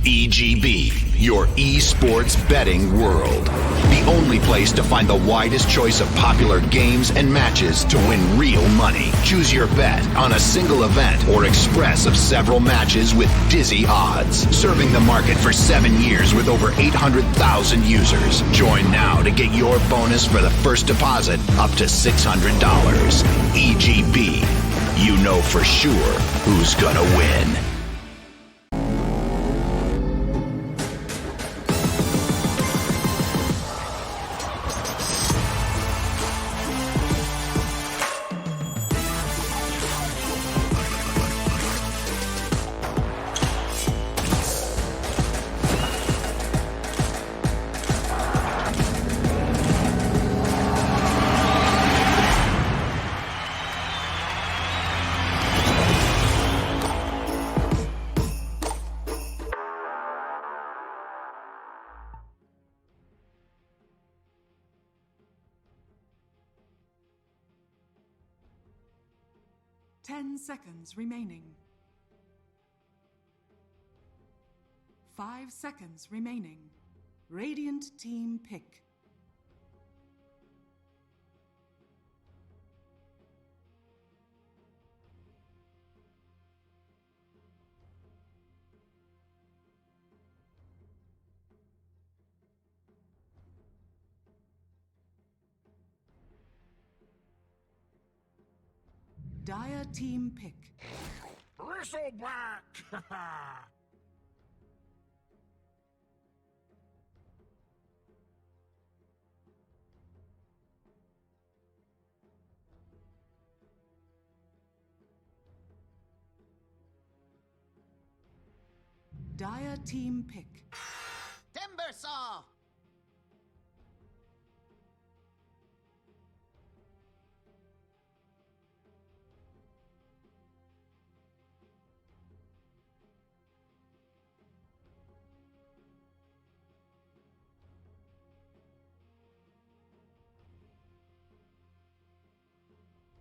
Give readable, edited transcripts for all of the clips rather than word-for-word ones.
EGB, your esports betting world. The only place to find the widest choice of popular games and matches to win real money. Choose your bet on a single event or express of several matches with dizzy odds. Serving the market for 7 years with over 800,000 users. Join now to get your bonus for the first deposit up to $600. EGB, you know for sure who's gonna win. Ten seconds remaining. 5 seconds remaining. Radiant team pick. Dire team pick. Bristleback! Dire team pick. Timber saw!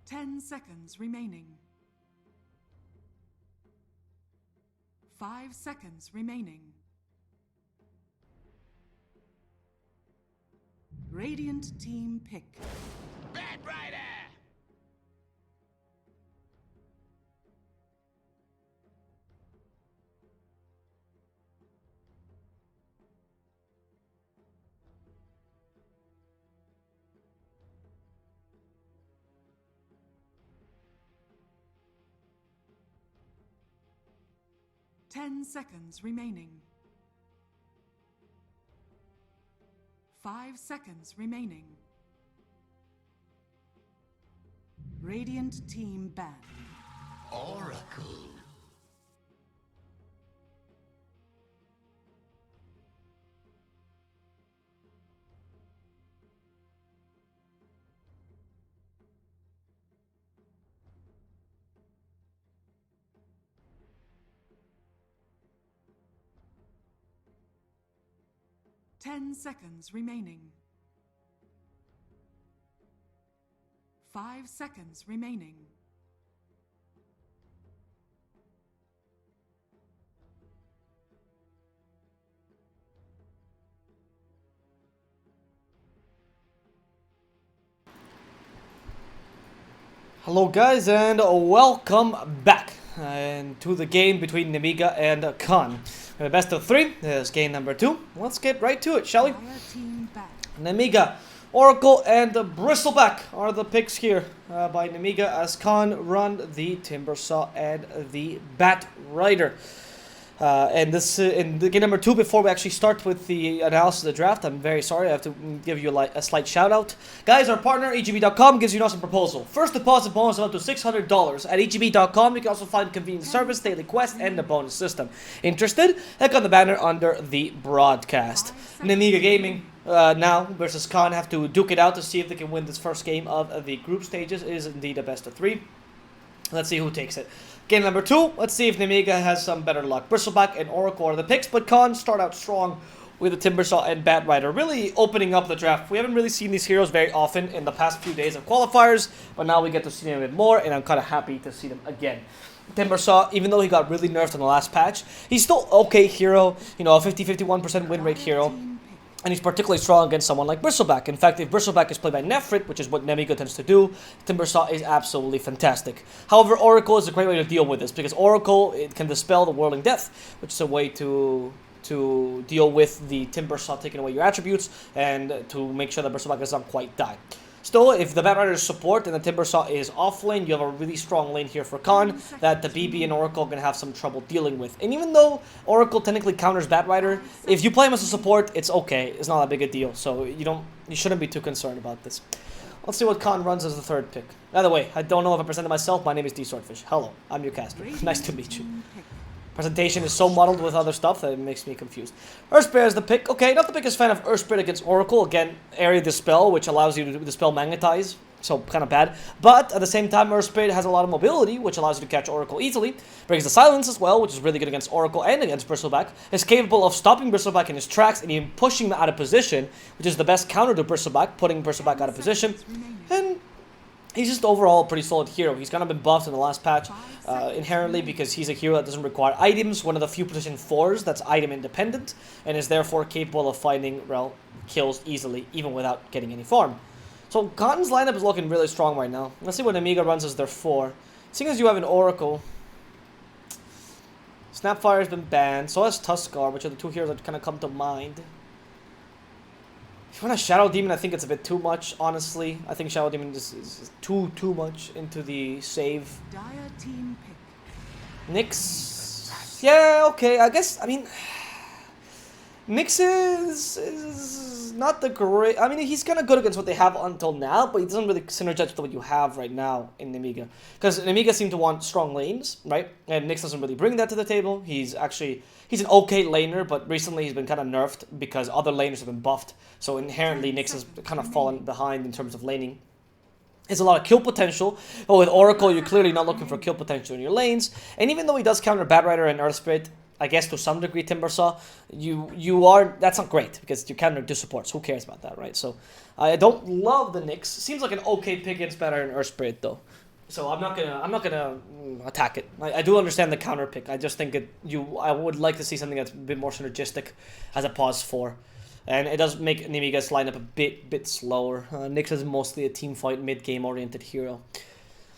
10 seconds remaining. 5 seconds remaining. Radiant team pick. Bad Rider! 10 seconds remaining. 5 seconds remaining. Radiant team banned. Oracle. Ten seconds remaining. 5 seconds remaining. Hello guys and welcome back to the game between Nemiga and Khan. Best of 3, this is game number 2. Let's get right to it, shall we? Nemiga, Oracle and Bristleback are the picks here by Nemiga as Khan run the Timber Saw and the Bat Rider. And this in the game number 2, before we actually start with the analysis of the draft, I'm very sorry, I have to give you a slight shout out. Guys, our partner EGB.com gives you an awesome proposal. First deposit bonus of up to $600. At EGB.com, you can also find convenient service, daily quest, and the bonus system. Interested? Click on the banner under the broadcast. Nemiga Gaming now versus Khan have to duke it out to see if they can win this first game of the group stages. It is indeed a best of 3. Let's see who takes it. Game number 2, let's see if Nemiga has some better luck. Bristleback and Oracle are the picks, but Khan start out strong with the Timber Saw and Bat Rider, really opening up the draft. We haven't really seen these heroes very often in the past few days of qualifiers, but now we get to see them a bit more, and I'm kind of happy to see them again. Timbersaw, even though he got really nerfed in the last patch, he's still okay hero, you know, a 50-51% win rate hero. And he's particularly strong against someone like Bristleback. In fact, if Bristleback is played by Nefrit, which is what Nemiga tends to do, Timbersaw is absolutely fantastic. However, Oracle is a great way to deal with this, because Oracle, it can dispel the Whirling Death, which is a way to deal with the Timbersaw taking away your attributes, and to make sure that Bristleback does not quite die. Still, if the Batrider is support and the Timbersaw is off lane, you have a really strong lane here for Khan that the BB and Oracle are going to have some trouble dealing with. And even though Oracle technically counters Batrider, if you play him as a support, it's okay. It's not a big a deal, so you shouldn't be too concerned about this. Let's see what Khan runs as the third pick. By the way, I don't know if I presented myself. My name is DSwordfish. Hello, I'm your caster. Nice to meet you. Presentation is so muddled with other stuff that it makes me confused. Earthspirit is the pick. Okay, not the biggest fan of Earthspirit against Oracle. Again, Area Dispel, which allows you to dispel Magnetize. So, kind of bad. But, at the same time, Earthspirit has a lot of mobility, which allows you to catch Oracle easily. Brings the Silence as well, which is really good against Oracle and against Bristleback. Is capable of stopping Bristleback in his tracks and even pushing him out of position, which is the best counter to Bristleback, putting Bristleback out of position. And he's just overall a pretty solid hero. He's kind of been buffed in the last patch inherently because he's a hero that doesn't require items, one of the few position 4s that's item independent, and is therefore capable of finding kills easily, even without getting any farm. So Cotton's lineup is looking really strong right now. Let's see what Nemiga runs as their 4. Seeing as you have an Oracle, Snapfire has been banned, so has Tuskar, which are the two heroes that kind of come to mind. If you want a Shadow Demon, I think it's a bit too much, honestly. I think Shadow Demon is too much into the save. Dire team pick. Nyx, yeah, okay, I guess, I mean, Nyx is not the great, I mean, he's kind of good against what they have until now, but he doesn't really synergize with what you have right now in Nemiga. Because Nemiga seem to want strong lanes, right? And Nyx doesn't really bring that to the table. He's an okay laner, but recently he's been kind of nerfed because other laners have been buffed. So inherently, Nyx has kind of fallen behind in terms of laning. There's a lot of kill potential, but with Oracle, you're clearly not looking for kill potential in your lanes. And even though he does counter Batrider and Earthspirit, I guess to some degree Timbersaw, that's not great because you're countering two supports. Who cares about that, right? So I don't love the Nyx. Seems like an okay pick against Batrider and Earthspirit though. So I'm not gonna attack it. I do understand the counter pick. I just think I would like to see something that's a bit more synergistic as a pause 4. And it does make Nemiga's lineup a bit slower. Nyx is mostly a team fight, mid-game oriented hero.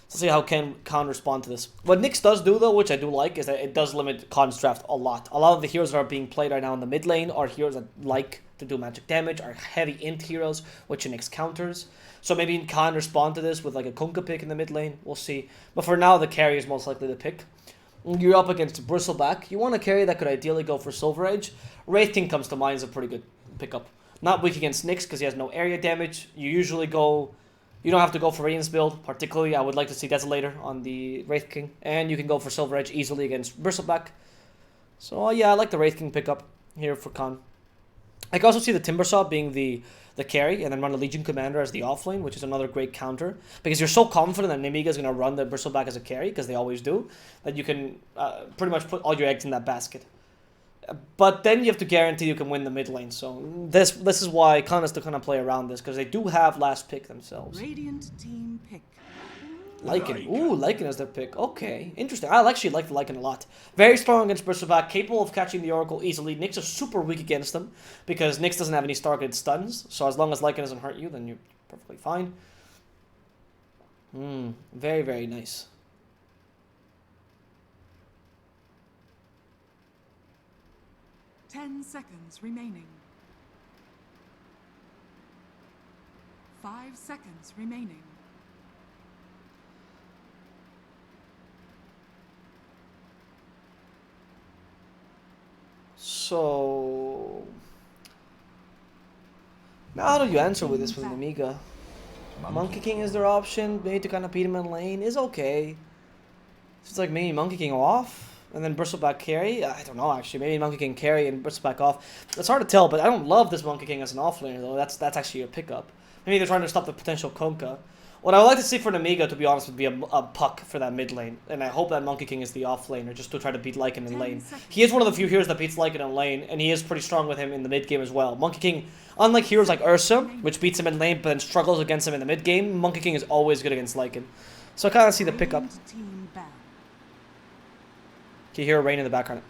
Let's see how Khan respond to this. What Nyx does do though, which I do like, is that it does limit Khan's draft a lot. A lot of the heroes that are being played right now in the mid lane are heroes that like to do magic damage, are heavy int heroes, which Nyx counters. So maybe Khan respond to this with like a Kunkka pick in the mid lane. We'll see. But for now, the carry is most likely the pick. You're up against Bristleback. You want a carry that could ideally go for Silver Edge. Wraith King comes to mind as a pretty good pickup. Not weak against Nyx because he has no area damage. You don't have to go for Radiance build. Particularly, I would like to see Desolator on the Wraith King. And you can go for Silver Edge easily against Bristleback. So yeah, I like the Wraith King pickup here for Khan. I can also see the Timbersaw being the carry, and then run a Legion Commander as the offlane, which is another great counter. Because you're so confident that Nemiga is going to run the Bristleback as a carry, because they always do, that you can pretty much put all your eggs in that basket. But then you have to guarantee you can win the mid lane. So this is why Khan has to kind of play around this, because they do have last pick themselves. Radiant team pick. Lycan. Ooh, Lycan is their pick. Okay, interesting. I actually like the Lycan a lot. Very strong against Bristleback, capable of catching the Oracle easily. Nyx is super weak against them, because Nyx doesn't have any targeted stuns. So as long as Lycan doesn't hurt you, then you're perfectly fine. Very, very nice. Ten seconds remaining. 5 seconds remaining. So now how do you answer with this with Nemiga? Monkey King is their option, maybe to kind of beat him in lane is okay. It's like maybe Monkey King off and then Bristleback carry. I don't know actually. Maybe Monkey King carry and Bristleback off. It's hard to tell, but I don't love this Monkey King as an offlaner though. That's actually a pickup. Maybe they're trying to stop the potential Kunkka. What I would like to see for Nemiga, to be honest, would be a puck for that mid lane. And I hope that Monkey King is the off laner, just to try to beat Lycan in lane. He is one of the few heroes that beats Lycan in lane, and he is pretty strong with him in the mid game as well. Monkey King, unlike heroes like Ursa, which beats him in lane but then struggles against him in the mid game, Monkey King is always good against Lycan. So I kind of see the pickup. Can you hear rain in the background?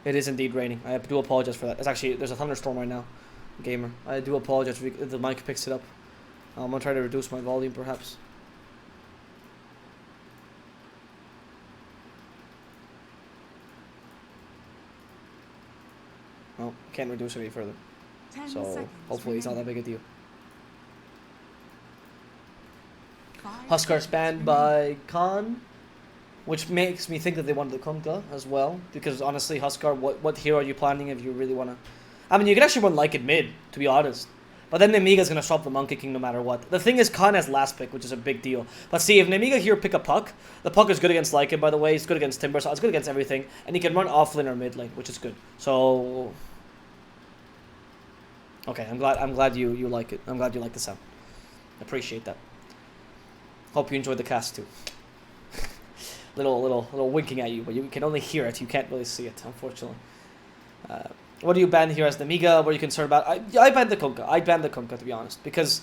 It is indeed raining. I do apologize for that. It's actually, there's a thunderstorm right now, gamer. I do apologize if the mic picks it up. I'm gonna try to reduce my volume, perhaps. Oh, can't reduce it any further. So hopefully it's not that big a deal. Huskar's banned by Khan, which makes me think that they wanted the Kunkka as well. Because honestly, Huskar, what hero are you planning if you really want to... I mean, you can actually run like it mid, to be honest. But then Nemiga's going to stop the Monkey King no matter what. The thing is, Khan has last pick, which is a big deal. But see, if Nemiga here pick a Puck, the Puck is good against Lycan, by the way. It's good against Timber, so it's good against everything. And he can run off lane or mid lane, which is good. So... Okay, I'm glad you like it. I'm glad you like the sound. Appreciate that. Hope you enjoyed the cast too. little winking at you, but you can only hear it. You can't really see it, unfortunately. What do you ban here as Nemiga? What are you concerned about? I banned the Kunkka. I banned the Kunkka, to be honest, because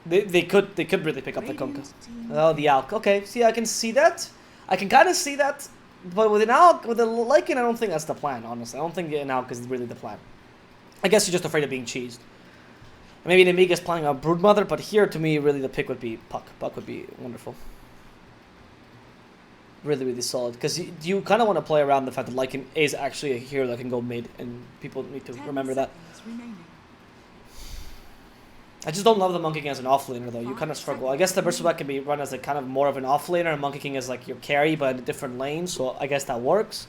they could really pick up the Kunkka. Oh, the Alk. Okay, see, I can see that. I can kind of see that, but with an Alk, with a Lycan, I don't think that's the plan. Honestly, I don't think an Alk is really the plan. I guess you're just afraid of being cheesed. Maybe Nemiga's planning on Broodmother, but here, to me, really the pick would be Puck. Puck would be wonderful. Really, really solid. Because you kind of want to play around the fact that Lycan is actually a hero that can go mid, and people need to remember that. I just don't love the Monkey King as an offlaner, though. You kind of struggle. I guess the Bristleback can be run as a kind of more of an offlaner, and Monkey King is like your carry, but in a different lane, so I guess that works.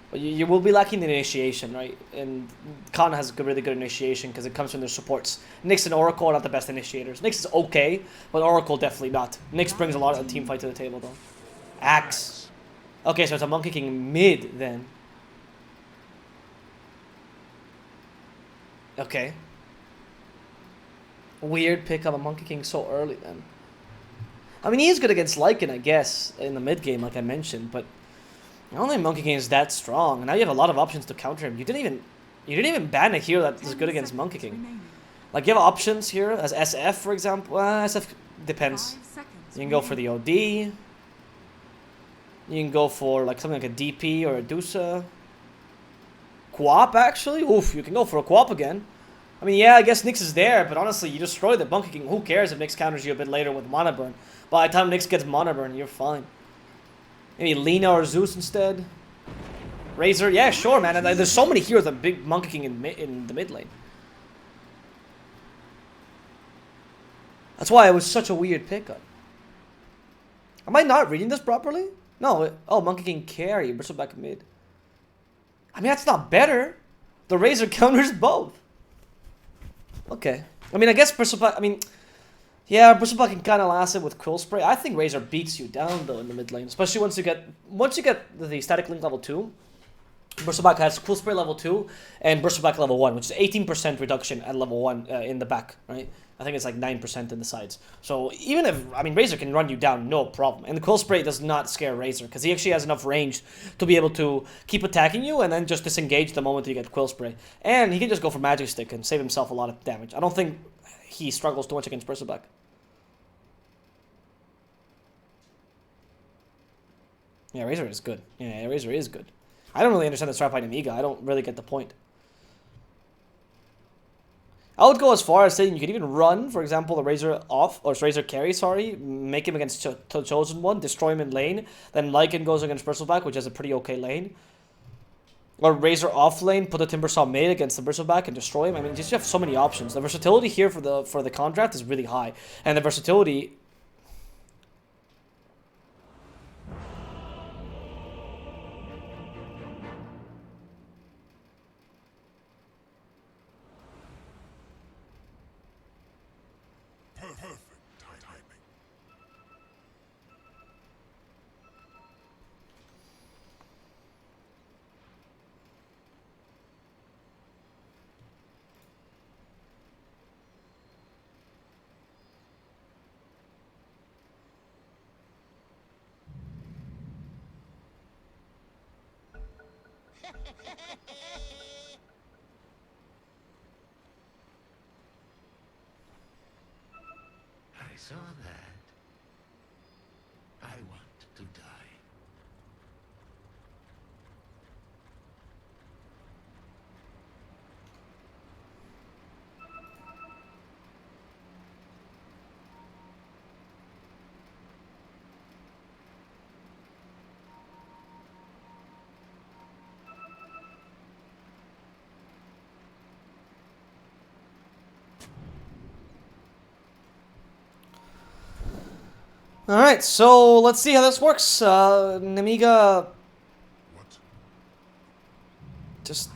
But you will be lacking the initiation, right? And Khan has really good initiation because it comes from their supports. Nyx and Oracle are not the best initiators. Nyx is okay, but Oracle definitely not. Nyx brings a lot of the team fight to the table, though. Axe. Okay, so it's a Monkey King mid, then. Okay. Weird pick up a Monkey King so early, then. I mean, he is good against Lycan, I guess, in the mid game, like I mentioned, but I don't think Monkey King is that strong. And now you have a lot of options to counter him. You didn't even ban a hero that is good against Monkey King. Like, you have options here as SF, for example. SF depends. You can go for the OD. You can go for like something like a DP or a Dusa. Quap, actually. Oof, you can go for a Quap again. I mean, yeah, I guess Nyx is there, but honestly, you destroy the Monkey King. Who cares if Nyx counters you a bit later with Mana Burn? By the time Nyx gets Mana Burn, you're fine. Maybe Lina or Zeus instead. Razor, yeah, sure, man. And there's so many heroes that big Monkey King in the mid lane. That's why it was such a weird pickup. Am I not reading this properly? No. Oh, Monkey King carry, Bristleback mid. I mean, that's not better. The Razor counters both. Okay. I mean, I guess Bristleback... I mean... Yeah, Bristleback can kind of last it with Quill Spray. I think Razor beats you down, though, in the mid lane. Especially once you get the Static Link level 2. Bristleback has Quill Spray level 2 and Bristleback level 1, which is 18% reduction at level 1 in the back, right? I think it's like 9% in the sides. So even if... I mean, Razor can run you down, no problem. And the Quill Spray does not scare Razor, because he actually has enough range to be able to keep attacking you and then just disengage the moment you get Quill Spray. And he can just go for Magic Stick and save himself a lot of damage. I don't think he struggles too much against Bristleback. Yeah, Razor is good. Yeah, Razor is good. I don't really understand the strat by Nemiga. I don't really get the point. I would go as far as saying you could even run, for example, the Razor off, or Razor carry, sorry, make him against the Chosen One, destroy him in lane, then Lycan goes against Bristleback, which has a pretty okay lane. Or Razor off lane, put the Timbersaw mid against the Bristleback and destroy him. I mean, just you have so many options. The versatility here for the contract is really high. And the versatility... I saw that. I want to die. Alright, so let's see how this works. Nemiga... Just...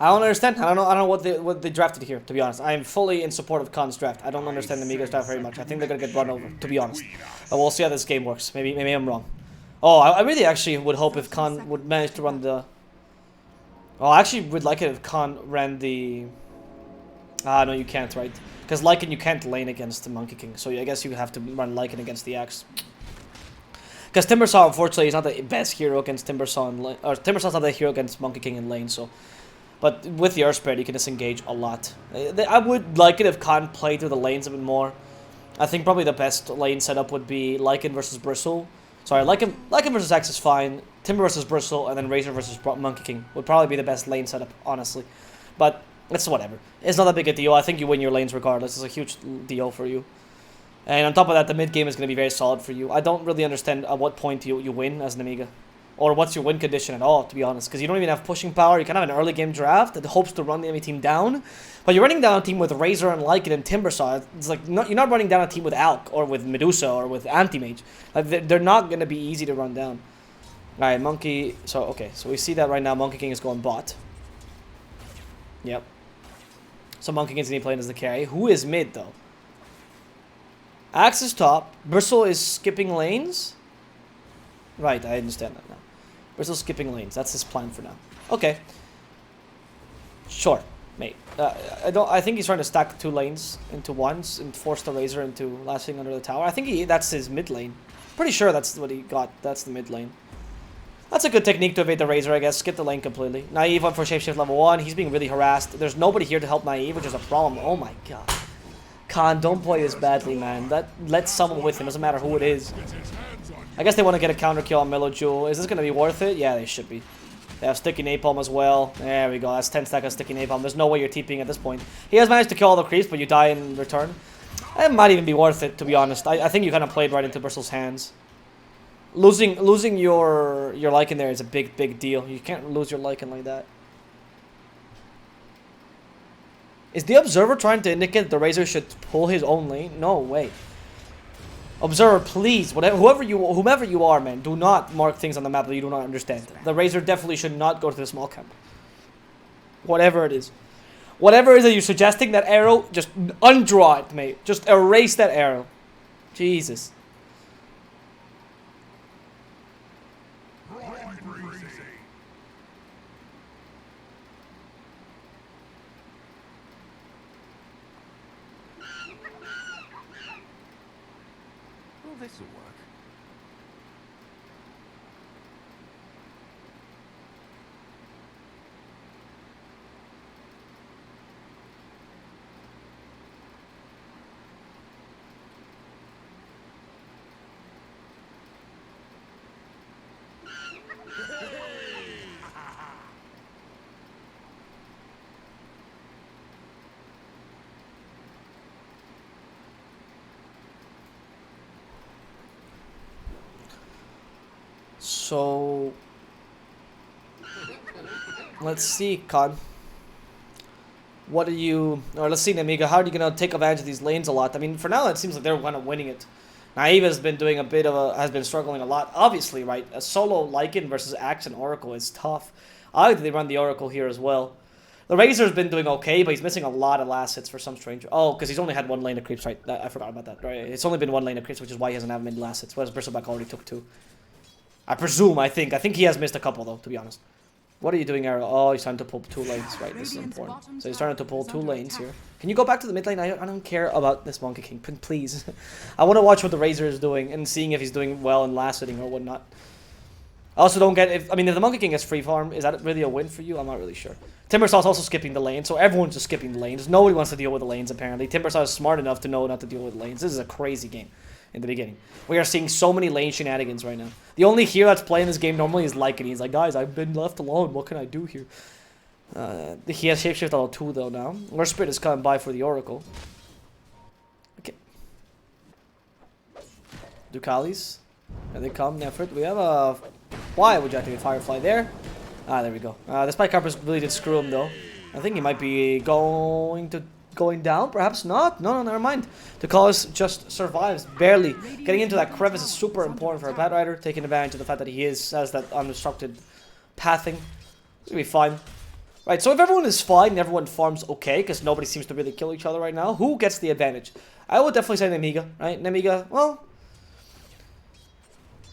I don't understand. I don't know what they drafted here, to be honest. I am fully in support of Khan's draft. I don't understand Nemiga's draft very much. I think they're gonna get run over, to be honest. But we'll see how this game works. Maybe I'm wrong. Oh, I really actually would hope if Khan would manage to run the... Oh, I actually would like it if Khan ran the... Ah, no, you can't, right? Because Lycan, you can't lane against the Monkey King. So I guess you would have to run Lycan against the Axe. Because Timbersaw, unfortunately, is not the best hero against Timbersaw in lane. Or Timbersaw's not the hero against Monkey King in lane, so... But with the Earth Spread, you can disengage a lot. I would like it if Khan played through the lanes a bit more. I think probably the best lane setup would be Lycan versus Bristle. Sorry, Lycan versus Axe is fine. Timber versus Bristle, and then Razor versus Monkey King would probably be the best lane setup, honestly. But it's whatever. It's not that big a deal. I think you win your lanes regardless. It's a huge deal for you. And on top of that, the mid game is going to be very solid for you. I don't really understand at what point you win as Nemiga. Or what's your win condition at all, to be honest. Because you don't even have pushing power. You kind of have an early game draft that hopes to run the enemy team down. But you're running down a team with Razor and Lycan and Timbersaw. It's like, you're not running down a team with Alk or with Medusa or with Anti-Mage. Like, they're not going to be easy to run down. Alright, Monkey... So, okay. So we see that right now Monkey King is going bot. Yep. So Monkey King is going to be playing as the carry. Who is mid, though? Axe is top. Bristle is skipping lanes. Right, I understand that now. Bristle's skipping lanes. That's his plan for now. Okay. Sure, mate. I think he's trying to stack 2 lanes into ones and force the Razor into last thing under the tower. I think that's his mid lane. Pretty sure that's what he got. That's the mid lane. That's a good technique to evade the Razor, I guess. Skip the lane completely. Naive on for Shapeshift level 1. He's being really harassed. There's nobody here to help Naive, which is a problem. Oh my god. Khan, don't play this badly, man. Let someone with him. Doesn't matter who it is. I guess they want to get a counter kill on Mellow Jewel. Is this going to be worth it? Yeah, they should be. They have Sticky Napalm as well. There we go. That's 10 stack of Sticky Napalm. There's no way you're TPing at this point. He has managed to kill all the creeps, but you die in return. It might even be worth it, to be honest. I think you kind of played right into Bristle's hands. Losing your Lycan there is a big deal. You can't lose your Lycan like that. Is the Observer trying to indicate that the Razor should pull his own lane? No way. Observer, please, whomever you are, man, do not mark things on the map that you do not understand. The Razor definitely should not go to the small camp. Whatever it is. Whatever it is that you're suggesting, that arrow, just undraw it, mate. Just erase that arrow. Jesus. This'll work. So let's see, Khan. What are you... Or let's see, Nemiga, how are you going to take advantage of these lanes a lot? I mean, for now, it seems like they're kind of winning it. Naive has been doing a bit of a... Has been struggling a lot. Obviously, right? A solo Lycan versus Axe and Oracle is tough. I like that they run the Oracle here as well. The Razor's been doing okay, but he's missing a lot of last hits for some strange... Oh, because he's only had 1 lane of creeps, right? I forgot about that, right? It's only been 1 lane of creeps, which is why he hasn't had many last hits, whereas Bristleback already took 2. I presume, I think. I think he has missed a couple, though, to be honest. What are you doing, Arrow? Oh, he's trying to pull 2 lanes, right? This is important. So he's trying to pull 2 lanes here. Can you go back to the mid lane? I don't care about this Monkey King, please. I want to watch what the Razor is doing and seeing if he's doing well in last hitting or whatnot. I also don't get... if the Monkey King gets free farm, is that really a win for you? I'm not really sure. Timbersaw's also skipping the lane, so everyone's just skipping the lanes. Nobody wants to deal with the lanes, apparently. Timbersaw is smart enough to know not to deal with lanes. This is a crazy game in the beginning. We are seeing so many lane shenanigans right now. The only hero that's playing this game normally is Lycan. He's like, guys, I've been left alone. What can I do here? He has Shapeshift level 2 though now. Our Spirit is coming by for the Oracle. Okay. Ducalis. Here they come, Nefert. We have a... Why would you activate Firefly there? Ah, there we go. The Spike Carpers really did screw him though. I think he might be going to going down? Perhaps not. No, never mind. The cause just survives, barely. Getting into that crevice is super important for a Bat Rider, taking advantage of the fact that he has that unobstructed pathing. It's gonna be fine. Right, so if everyone is fine and everyone farms okay, because nobody seems to really kill each other right now, who gets the advantage? I would definitely say Nemiga, right? Nemiga, well,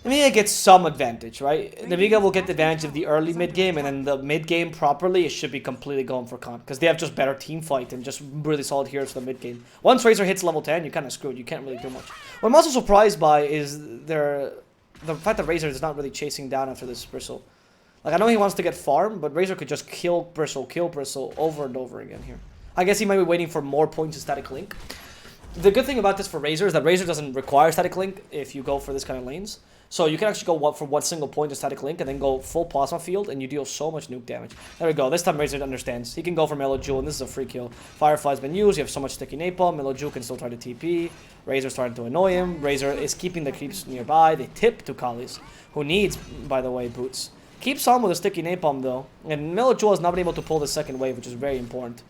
Nemiga gets some advantage, right? Nemiga will get the advantage of the early mid-game, and then the mid-game properly, it should be completely going for Khan, because they have just better team fight and just really solid heroes for the mid-game. Once Razor hits level 10, you're kind of screwed. You can't really do much. What I'm also surprised by is the fact that Razor is not really chasing down after this Bristle. Like, I know he wants to get farm, but Razor could just kill Bristle over and over again here. I guess he might be waiting for more points in Static Link. The good thing about this for Razor is that Razor doesn't require Static Link if you go for this kind of lanes. So you can actually go for one single point of Static Link and then go full Plasma Field, and you deal so much nuke damage. There we go. This time Razor understands. He can go for Mellow Jewel, and this is a free kill. Firefly's been used. You have so much Sticky Napalm. Mellow Jewel can still try to TP. Razor's starting to annoy him. Razor is keeping the creeps nearby. They tip to Kali's, who needs, by the way, boots. Keeps on with a Sticky Napalm, though. And Mellow Jewel has not been able to pull the second wave, which is very important.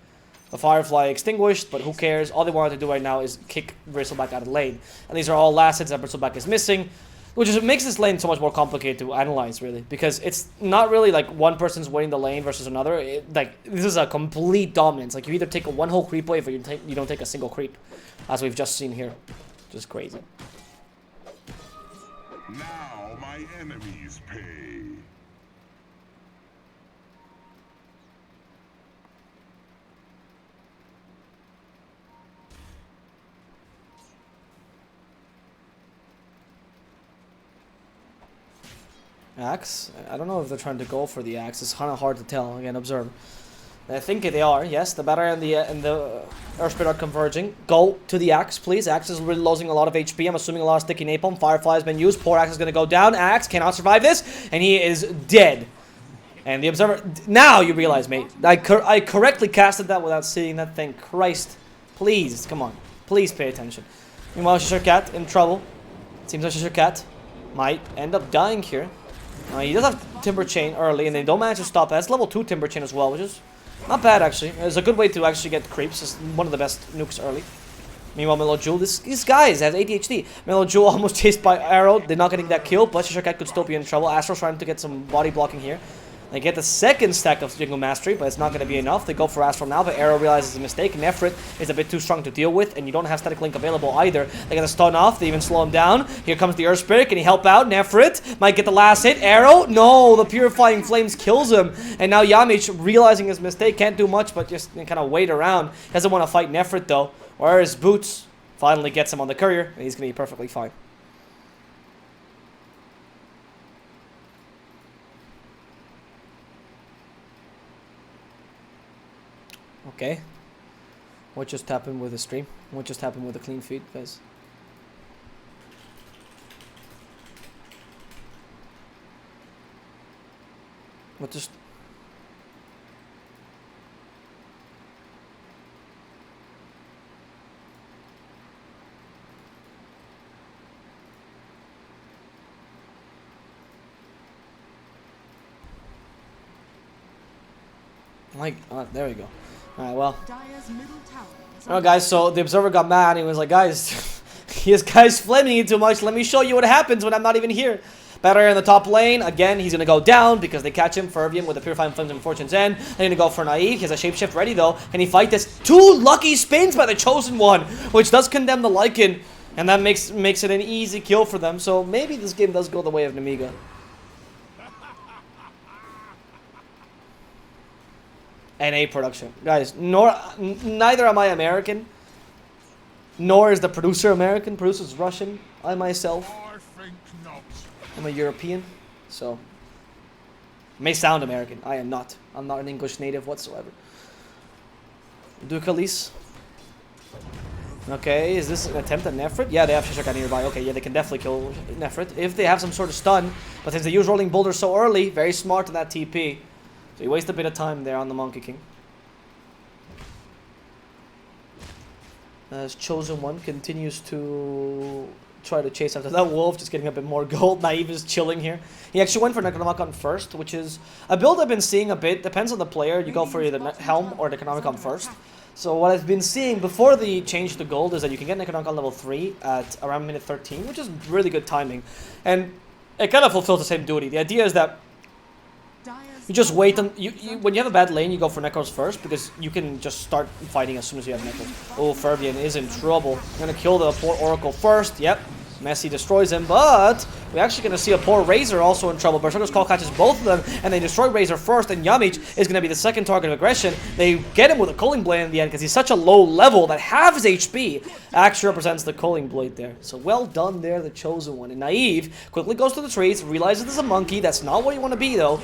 The Firefly extinguished, but who cares? All they wanted to do right now is kick Bristleback out of the lane. And these are all last hits that Bristleback is missing, which is, makes this lane so much more complicated to analyze, really. Because it's not really like one person's winning the lane versus another. This is a complete dominance. Like, you either take one whole creep wave or you don't take a single creep. As we've just seen here. Just crazy. Now my enemies pay. Axe? I don't know if they're trying to go for the axe. It's kind of hard to tell. Again, observe. I think they are. Yes, the battery and the Earth Spirit are converging. Go to the axe, please. Axe is really losing a lot of HP. I'm assuming a lot of Sticky Napalm. Firefly has been used. Poor axe is going to go down. Axe cannot survive this, and he is dead. And the observer. Now you realize, mate. I correctly casted that without seeing that thing. Christ, please, come on, please pay attention. Meanwhile, Cheshire Cat in trouble. It seems like Cheshire Cat might end up dying here. He does have Timber Chain early, and they don't manage to stop it. That's level 2 Timber Chain as well, which is not bad, actually. It's a good way to actually get creeps. It's one of the best nukes early. Meanwhile, Mellow Jewel, these guys have ADHD. Mellow Jewel almost chased by Arrow. They're not getting that kill, but Cheshire Cat could still be in trouble. Astro's trying to get some body blocking here. They get the second stack of Jingle Mastery, but it's not going to be enough. They go for Astral now, but Arrow realizes it's a mistake. Nefrit is a bit too strong to deal with, and you don't have Static Link available either. They're going to stun off. They even slow him down. Here comes the Earth Spirit. Can he help out? Nefrit might get the last hit. Arrow? No, the Purifying Flames kills him. And now Yamich, realizing his mistake, can't do much, but just kind of wait around. Doesn't want to fight Nefrit, though. Whereas Boots finally gets him on the courier, and he's going to be perfectly fine. Okay. What just happened with the stream? What just happened with the clean feed, guys? What just... Like, there we go. Alright, well. Alright, guys, so the Observer got mad and he was like, guys, this guy's flaming you too much. Let me show you what happens when I'm not even here. Battery in the top lane. Again, he's going to go down because they catch him, Fervium, with the Purifying Flames and Fortune's End. They're going to go for Naive. He has a Shapeshift ready, though. Can he fight this? 2 lucky spins by the Chosen One, which does condemn the Lycan. And that makes it an easy kill for them. So maybe this game does go the way of Nemiga. NA production. Guys, neither am I American, nor is the producer American. Producer's Russian. I myself am a European, so may sound American. I am not. I'm not an English native whatsoever. Dukalis. Okay, is this an attempt at Nefrit? Yeah, they have Shishaka nearby. Okay, yeah, they can definitely kill Nefrit if they have some sort of stun. But since they use Rolling Boulder so early, very smart in that TP. So you waste a bit of time there on the Monkey King. As Chosen One continues to try to chase after that wolf, just getting a bit more gold. Naive is chilling here. He actually went for Necronomicon first, which is a build I've been seeing a bit. Depends on the player. You go for either Helm or Necronomicon first. So what I've been seeing before the change to gold is that you can get Necronunk on level 3 at around minute 13, which is really good timing. And it kind of fulfills the same duty. The idea is that you just wait when you have a bad lane, you go for Necros first, because you can just start fighting as soon as you have Necros. Oh, Ferbian is in trouble. Gonna kill the poor Oracle first. Yep. Messi destroys him, but we're actually going to see a poor Razor also in trouble. Berserker's Call catches both of them, and they destroy Razor first, and Yamich is going to be the second target of aggression. They get him with a Culling Blade in the end, because he's such a low level that half his HP actually represents the Culling Blade there. So well done there, the Chosen One. And Naive quickly goes to the trees, realizes there's a monkey. That's not what you want to be, though.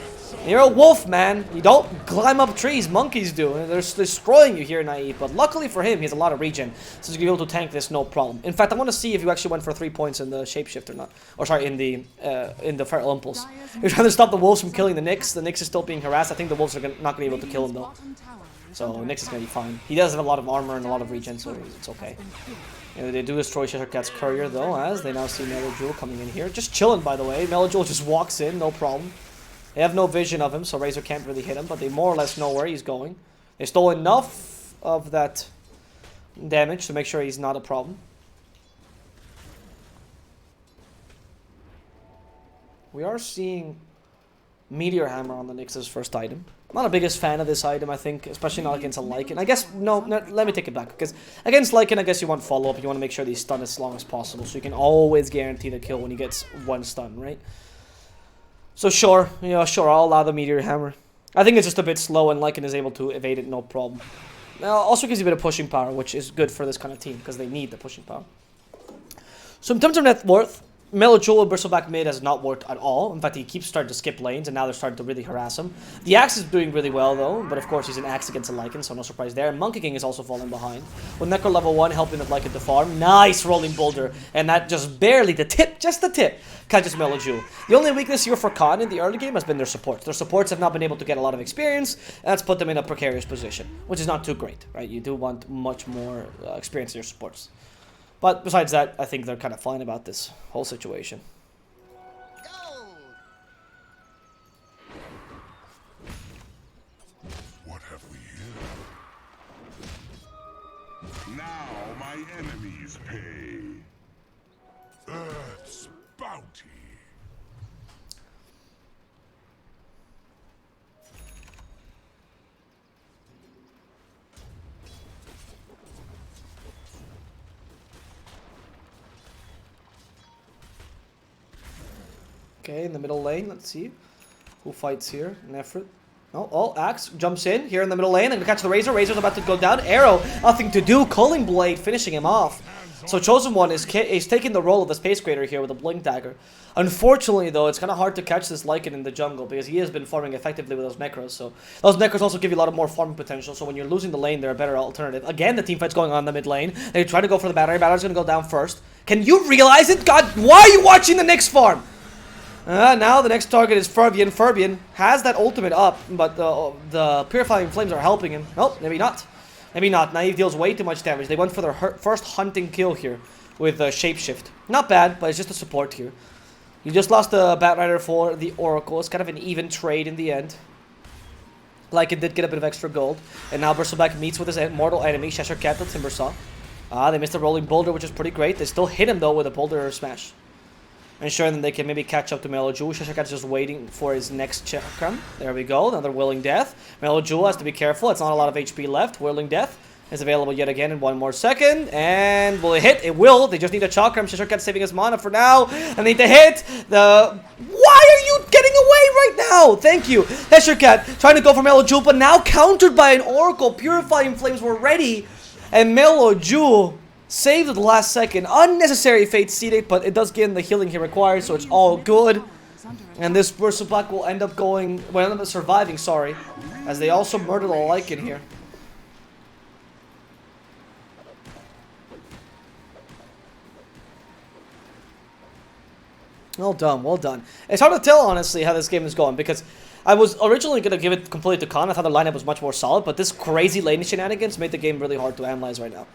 You're a wolf, man. You don't climb up trees. Monkeys do. And they're destroying you here, Naive. But luckily for him, he has a lot of regen, so he's going to be able to tank this no problem. In fact, I want to see if you actually went for 3 points in the Shapeshift or not. Or sorry, in the Feral Impulse. You're trying to stop the wolves from killing the Nyx. The Nyx is still being harassed. I think the wolves are not going to be able to kill him, though. So Nyx is going to be fine. He does have a lot of armor and a lot of regen, so it's okay. And they do destroy Cheshire's courier, though, as they now see Melojul coming in here. Just chilling, by the way. Melojul just walks in, no problem. They have no vision of him, so Razor can't really hit him, but they more or less know where he's going. They stole enough of that damage to make sure he's not a problem. We are seeing Meteor Hammer on the Nyx's first item. I'm not the biggest fan of this item, I think, especially not against a Lycan. I guess, no, let me take it back, because against Lycan, I guess you want follow-up. You want to make sure that he's stunned as long as possible, so you can always guarantee the kill when he gets one stun, right? So sure, sure, I'll allow the Meteor Hammer. I think it's just a bit slow, and Lycan is able to evade it, no problem. Also gives you a bit of pushing power, which is good for this kind of team, because they need the pushing power. So in terms of net worth, Melojul and Bristleback mid has not worked at all. In fact, he keeps starting to skip lanes, and now they're starting to really harass him. The Axe is doing really well, though, but of course he's an Axe against a Lycan, so no surprise there. And Monkey King is also falling behind. With Necro level 1 helping the Lycan to farm. Nice rolling boulder, and that just barely, just the tip, catches Melojul. The only weakness here for Khan in the early game has been their supports. Their supports have not been able to get a lot of experience, and that's put them in a precarious position, which is not too great, right? You do want much more experience in your supports. But besides that, I think they're kind of fine about this whole situation. What have we here? Now my enemies pay. Earth's bounty. Okay, in the middle lane, let's see who fights here. Nefrit. Oh, Axe jumps in here in the middle lane. They're gonna catch the Razor. Razor's about to go down. Arrow, nothing to do. Culling Blade finishing him off. So Chosen One is taking the role of the Space Creator here with a Blink Dagger. Unfortunately, though, it's kind of hard to catch this Lycan in the jungle because he has been farming effectively with those Necros. So those Necros also give you a lot of more farming potential. So when you're losing the lane, they're a better alternative. Again, the team fight's going on in the mid lane. They try to go for the battery. Battery's gonna go down first. Can you realize it? God, why are you watching the Nyx farm? Now the next target is Ferbian. Ferbian has that ultimate up, but the Purifying Flames are helping him. Nope, maybe not. Maybe not. Naive deals way too much damage. They went for their first hunting kill here with Shapeshift. Not bad, but it's just a support here. You just lost the Batrider for the Oracle. It's kind of an even trade in the end. Lycan did get a bit of extra gold. And now Bristleback meets with his mortal enemy, Cheshire Cat, the Timbersaw. They missed a rolling boulder, which is pretty great. They still hit him, though, with a boulder smash. Ensuring that they can maybe catch up to Melojul. Cheshire Cat is just waiting for his next chakram. There we go. Another Willing Death. Melojul has to be careful. It's not a lot of HP left. Willing Death is available yet again in 1 more second. And will it hit? It will. They just need a chakram. Cheshire Cat saving his mana for now. They need to hit. Why are you getting away right now? Thank you. Cheshire Cat trying to go for Melojul, but now countered by an Oracle. Purifying Flames were ready. And Melojul saved at the last second. Unnecessary Fate Seedict, but it does give him the healing he requires, so it's all good. And this Bristleback will end up surviving, sorry, as they also murdered a Lycan here. Well done, well done. It's hard to tell, honestly, how this game is going, because I was originally going to give it completely to Khan. I thought the lineup was much more solid, but this crazy lane shenanigans made the game really hard to analyze right now.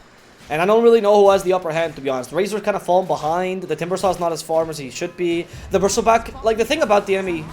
And I don't really know who has the upper hand, to be honest. Razor's kind of fallen behind. The Timbersaw's not as farm as he should be. The Bristleback, like, the thing about the enemy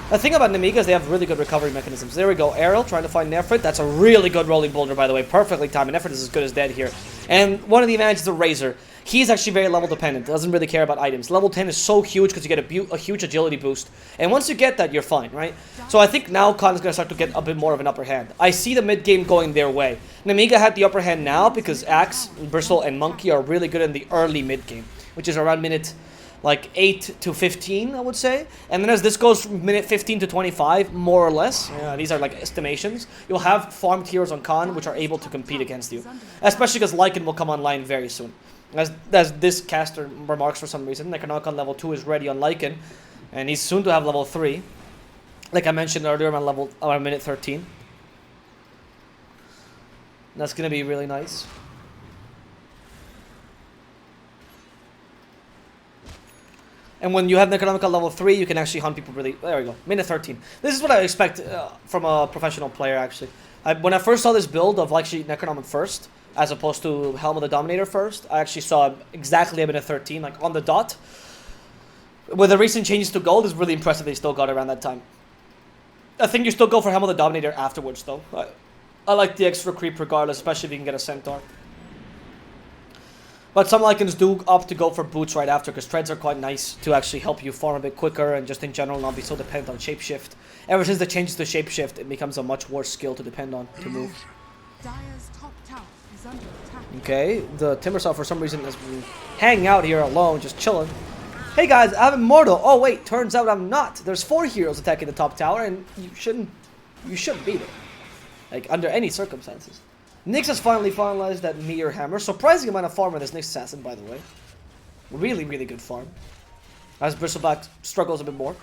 The thing about Nemiga is they have really good recovery mechanisms. There we go. Aerial trying to find Nefrit. That's a really good rolling boulder, by the way. Perfectly timed. Nefrit is as good as dead here. And one of the advantages of Razor, he's actually very level dependent. Doesn't really care about items. Level 10 is so huge because you get a huge agility boost. And once you get that, you're fine, right? So I think now Khan is going to start to get a bit more of an upper hand. I see the mid game going their way. Nemiga had the upper hand now because Axe, Bristle, and Monkey are really good in the early mid game, which is around minute like 8 to 15, I would say. And then as this goes from minute 15 to 25, more or less, these are like estimations, you'll have farmed heroes on Khan which are able to compete against you. Especially because Lycan will come online very soon. As this caster remarks for some reason, Necronomicon level 2 is ready on Lycan, and he's soon to have level 3. Like I mentioned earlier, around minute 13. That's going to be really nice. And when you have Necronomicon level 3, you can actually hunt people really... There we go. Minute 13. This is what I expect from a professional player, actually. When I first saw this build of actually Necronomic first, as opposed to Helm of the Dominator first, I actually saw exactly a minute 13, like on the dot. With the recent changes to gold, it's really impressive they still got around that time. I think you still go for Helm of the Dominator afterwards, though. I like the extra creep regardless, especially if you can get a Centaur. But some Lycans do opt to go for boots right after, because treads are quite nice to actually help you farm a bit quicker and just in general not be so dependent on shapeshift. Ever since the changes to shapeshift, it becomes a much worse skill to depend on to move. Dire's top tower is under attack. Okay, the Timbersaw for some reason has been hanging out here alone, just chilling. Hey guys, I'm immortal. Oh wait, turns out I'm not. There's 4 heroes attacking the top tower, and you shouldn't be there. Like, under any circumstances. Nyx has finally finalized that Meteor Hammer. Surprising amount of farm on this Nyx Assassin, by the way. Really, really good farm. As Bristleback struggles a bit more.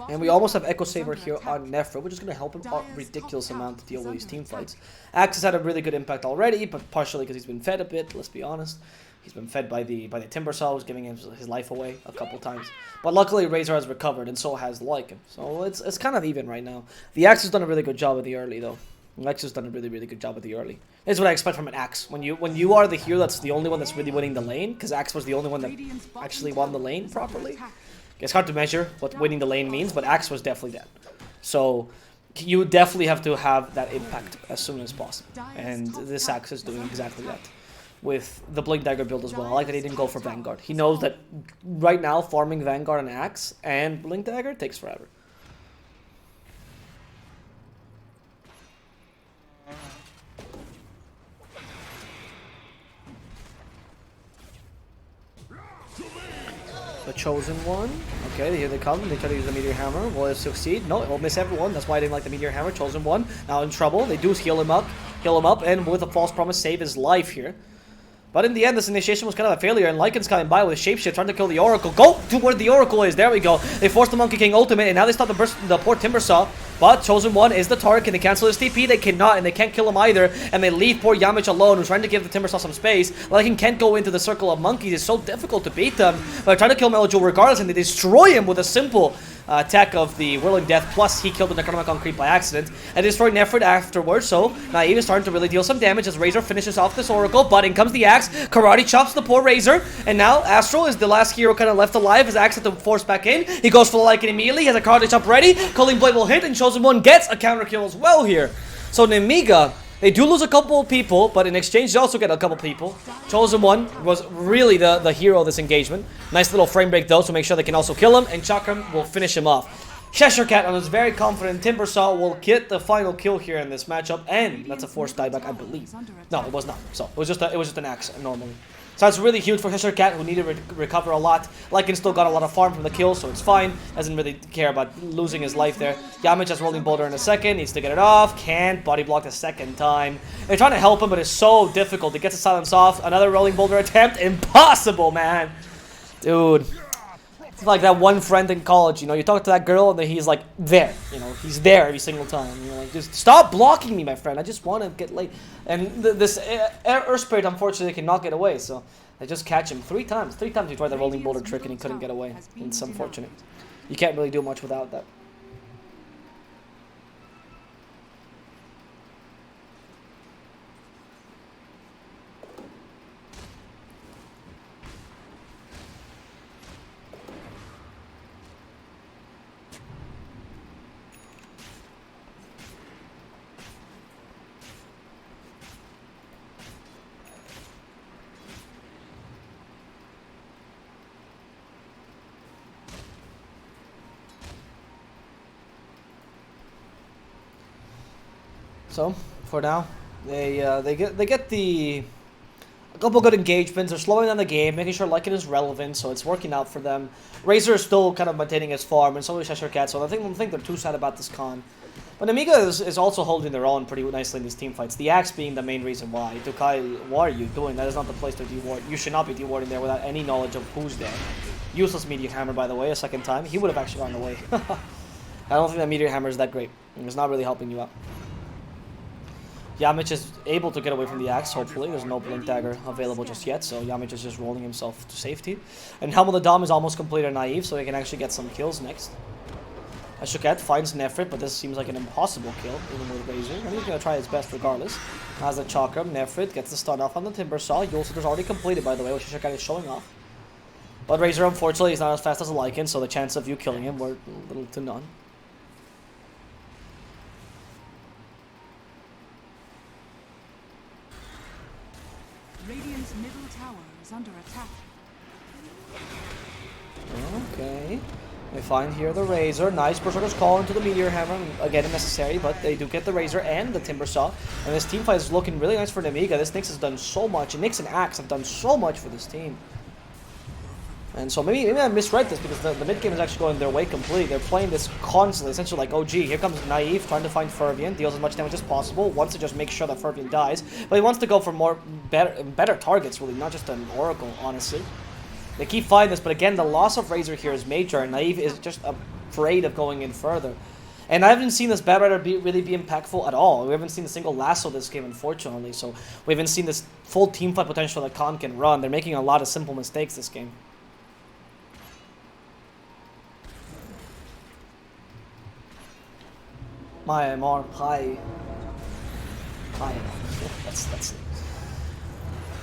And we almost have Echo Saber here on Nefra, which is going to help him a ridiculous amount to deal with these team fights. Axe has had a really good impact already, but partially because he's been fed a bit, let's be honest. He's been fed by the Timbersaw, who's giving his life away a couple times. But luckily Razor has recovered, and so has Lycan. So it's kind of even right now. The Axe has done a really good job at the early, though. Lex has done a really, really good job at the early. This is what I expect from an Axe. When you are the hero that's the only one that's really winning the lane, because Axe was the only one that actually won the lane properly. It's hard to measure what winning the lane means, but Axe was definitely that. So you definitely have to have that impact as soon as possible. And this Axe is doing exactly that. With the Blink Dagger build as well. I like that he didn't go for Vanguard. He knows that right now farming Vanguard and Axe and Blink Dagger takes forever. The Chosen One. Okay, here they come. They try to use the Meteor Hammer. Will it succeed? No, it will miss everyone. That's why I didn't like the Meteor Hammer. Chosen One now in trouble. They do heal him up, and with a false promise save his life here. But in the end, this initiation was kind of a failure, and Lycan's coming by with a shapeshift, trying to kill the Oracle. Go to where the Oracle is. There we go. They forced the Monkey King ultimate, and now they stop the poor Timbersaw. But Chosen One is the target. Can they cancel his TP? They cannot, and they can't kill him either. And they leave poor Yamich alone, who's trying to give the Timbersaw some space. Lycan can't go into the circle of monkeys. It's so difficult to beat them. But they're trying to kill Melojoul regardless, and they destroy him with a simple attack of the Whirling Death, plus he killed the Necronomicon creep by accident, and destroyed Nefrit afterwards, so Naive is starting to really deal some damage as Razor finishes off this Oracle, but in comes the Axe, Karate chops the poor Razor, and now Astral is the last hero kind of left alive, his Axe had to force back in, he goes for the Lycan immediately, he has a Karate chop ready, Culling Blade will hit, and Chosen One gets a counter kill as well here. So Nemiga, they do lose a couple of people, but in exchange they also get a couple people. Chosen One was really the hero of this engagement. Nice little frame break though, to make sure they can also kill him, and Chakram will finish him off. Cheshire Cat on his very confident Timbersaw will get the final kill here in this matchup, and that's a forced dieback, I believe. No, it was not. So it was just an axe normally. So that's really huge for Cheshire Cat, who needed to recover a lot. Lycan still got a lot of farm from the kill, so it's fine. Doesn't really care about losing his life there. Yamich has Rolling Boulder in a second. Needs to get it off. Can't body block the second time. They're trying to help him, but it's so difficult. He gets a silence off. Another Rolling Boulder attempt. Impossible, man. Dude. It's like that one friend in college, you know, you talk to that girl and then he's like there, you know, he's there every single time. You're like, just stop blocking me, my friend. I just want to get late. And this Earth Spirit, unfortunately, cannot get away, so they just catch him 3 times. 3 times he tried the Rolling Boulder trick and he couldn't get away. It's unfortunate. You can't really do much without that. So for now, they get a couple good engagements. They're slowing down the game, making sure Lycan is relevant, so it's working out for them. Razor is still kind of maintaining his farm, and so is Cheshire Cat, so I don't think they're too sad about this con. But Nemiga is also holding their own pretty nicely in these team fights. The axe being the main reason why. Dukai, what are you doing? That is not the place to deward. You should not be dewarding there without any knowledge of who's there. Useless Meteor Hammer, by the way, a second time. He would have actually gone away. I don't think that Meteor Hammer is that great. It's not really helping you out. Yamich is able to get away from the axe, hopefully. There's no Blink Dagger available just yet, so Yamich is just rolling himself to safety. And Helm of the Dom is almost completed naive, so he can actually get some kills next. Ashuket finds Nefrit, but this seems like an impossible kill, even with Razor. And he's going to try his best regardless. Has the Chakram, Nefrit gets the stun off on the Timber Saw. Yulciter's already completed, by the way, which Ashuket is showing off. But Razor, unfortunately, is not as fast as Lycan, so the chance of you killing him were little to none. Radiant's middle tower is under attack. Okay. They find here the Razor. Nice Berserker's Call into the Meteor Hammer. Again, unnecessary, but they do get the Razor and the Timber Saw. And this team fight is looking really nice for Nemiga. This Nyx has done so much. And Nyx and Axe have done so much for this team. And so maybe I misread this because the mid game is actually going their way completely. They're playing this constantly, essentially like, oh gee, here comes Naive trying to find Fervian, deals as much damage as possible, wants to just make sure that Fervian dies, but he wants to go for better targets, really, not just an Oracle, honestly. They keep fighting this, but again, the loss of Razor here is major, and Naive is just afraid of going in further. And I haven't seen this Bad Rider really be impactful at all. We haven't seen a single lasso this game, unfortunately, so we haven't seen this full teamfight potential that Khan can run. They're making a lot of simple mistakes this game. My more pie. That's it.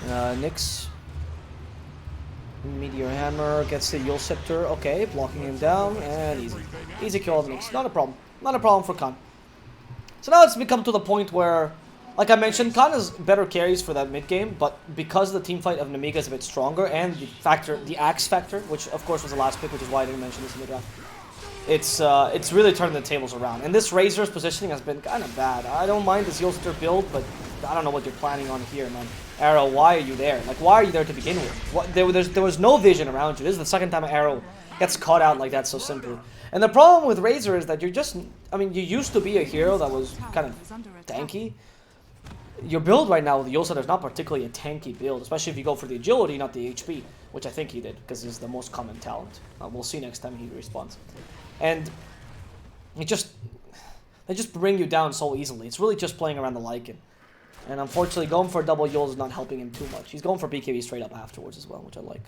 Nyx. Meteor Hammer gets the Yule Scepter. Okay, blocking him down and easy kill of Nyx. Not a problem. Not a problem for Khan. So now it's become to the point where, like I mentioned, Khan has better carries for that mid game, but because the team fight of Nemiga is a bit stronger and the axe factor, which of course was the last pick, which is why I didn't mention this in the draft. It's really turned the tables around. And this Razor's positioning has been kind of bad. I don't mind this Yolster build, but I don't know what you're planning on here, man. Arrow, why are you there? Like, why are you there to begin with? There was no vision around you. This is the second time Arrow gets caught out like that so simply. And the problem with Razor is that you're just... I mean, you used to be a hero that was kind of tanky. Your build right now with Yolster is not particularly a tanky build, especially if you go for the agility, not the HP, which I think he did, because he's the most common talent. We'll see next time he responds. And they just bring you down so easily. It's really just playing around the Lycan. And unfortunately, going for a double Yule is not helping him too much. He's going for BKB straight up afterwards as well, which I like.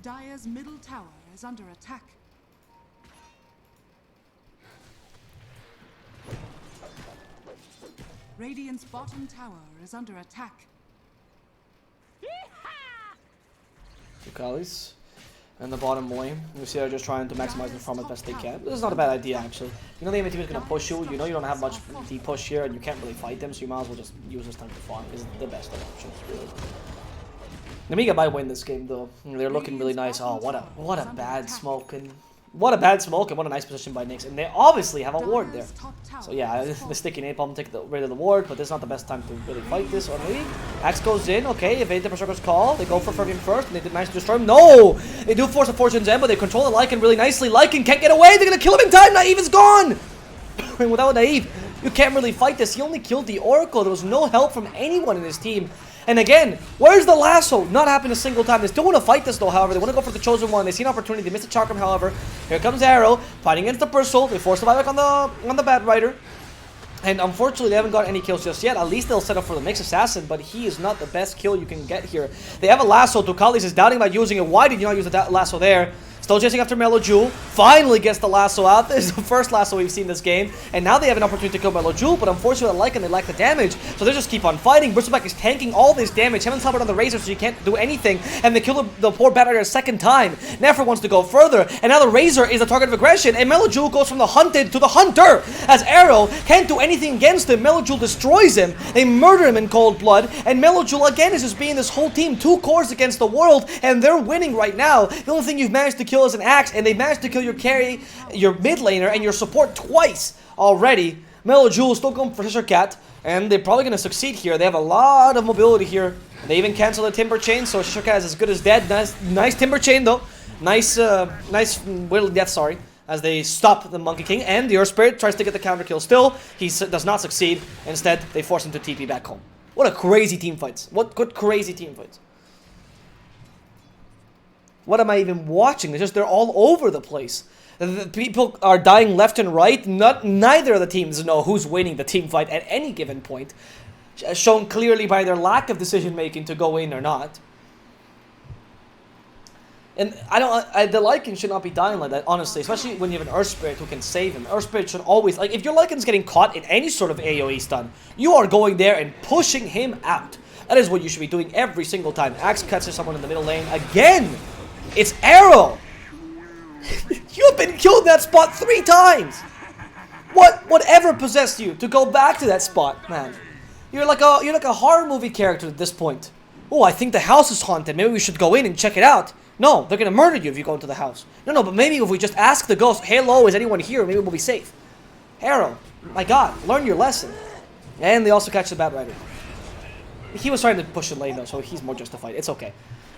Dire's middle tower is under attack. Radiant's bottom tower is under attack. Ducalis and the bottom lane. You see they're just trying to maximize the farm as best they can. This is not a bad idea, actually. You know the enemy team is going to push you. You know you don't have much deep push here, and you can't really fight them, so you might as well just use this time to farm. Is the best of options, really. Nemiga might win this game, though. They're looking really nice. Oh, what a bad smoke. And what a bad smoke, and what a nice position by Nyx. And they obviously have a ward there. So yeah, the sticky napalm take rid of the ward, but this is not the best time to really fight this. Or maybe Axe goes in, okay, evade the Berserker's Call. They go for Fervian first, and they did manage to destroy him. No! They do force a Fortune's End, but they control the Lycan really nicely. Lycan can't get away, they're gonna kill him in time! Naive is gone! And without Naive, you can't really fight this. He only killed the Oracle. There was no help from anyone in his team. And again, where's the lasso? Not happened a single time. They still want to fight this though, however. They want to go for the chosen one. They see an opportunity. They miss the Chakram, however. Here comes Arrow, fighting against the Pursuit. They force the buyback on the Bad Rider. And unfortunately, they haven't got any kills just yet. At least they'll set up for the Nyx Assassin, but he is not the best kill you can get here. They have a lasso. Ducalis is doubting about using it. Why did you not use the lasso there? Still chasing after Mellow Jewel. Finally gets the lasso out. This is the first lasso we've seen this game. And now they have an opportunity to kill Mellow Jewel, but unfortunately they lack the damage. So they just keep on fighting. Bristleback is tanking all this damage. Haven't suffered on the Razor, so you can't do anything. And they kill the poor Battery a second time. Nefer wants to go further. And now the Razor is the target of aggression. And Mellow Jewel goes from the hunted to the hunter. As Arrow can't do anything against him. Mellow Jewel destroys him. They murder him in cold blood. And Mellow Jewel again is just being this whole team 2 cores against the world. And they're winning right now. The only thing you've managed to kill is an axe. And they managed to kill your carry, your mid laner, and your support twice already. Mellow Jewel still going for Fisher Cat, and they're probably going to succeed here. They have a lot of mobility here. They even cancel the Timber Chain, so Fisher Cat is as good as dead. Nice Timber Chain though. Nice Will Death, sorry. As they stop the Monkey King, and the Earth Spirit tries to get the counter kill still. He does not succeed. Instead, they force him to TP back home. What a crazy team fights. What good crazy team fights. What am I even watching? They're all over the place. The people are dying left and right. Neither of the teams know who's winning the team fight at any given point, shown clearly by their lack of decision making to go in or not. And the Lycan should not be dying like that, honestly, especially when you have an Earth Spirit who can save him. Earth Spirit should always, like, if your Lycan's getting caught in any sort of AoE stun, you are going there and pushing him out. That is what you should be doing every single time. Axe catches someone in the middle lane again. It's Arrow! You've been killed in that spot 3 times! Whatever possessed you to go back to that spot, man? You're like a horror movie character at this point. Oh, I think the house is haunted. Maybe we should go in and check it out. No, they're gonna murder you if you go into the house. No, but maybe if we just ask the ghost, hello, is anyone here? Maybe we'll be safe. Arrow, my god, learn your lesson. And they also catch the Bat Rider. He was trying to push the lane though, so he's more justified. It's okay.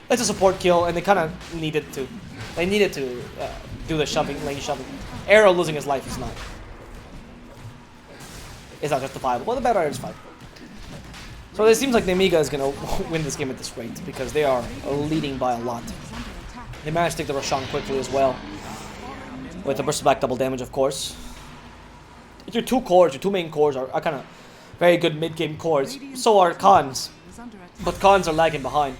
It's a support kill, and they kind of needed to. They needed to do the shoving, lane shoving. Arrow losing his life is not. It's not justifiable. Well, the Battle Rider is fine. So it seems like Nemiga is gonna win this game at this rate because they are leading by a lot. They managed to take the Roshan quickly as well, with the burst back double damage, of course. Your 2 cores, your 2 main cores are kind of very good mid-game cores. So are Khans, but Khans are lagging behind.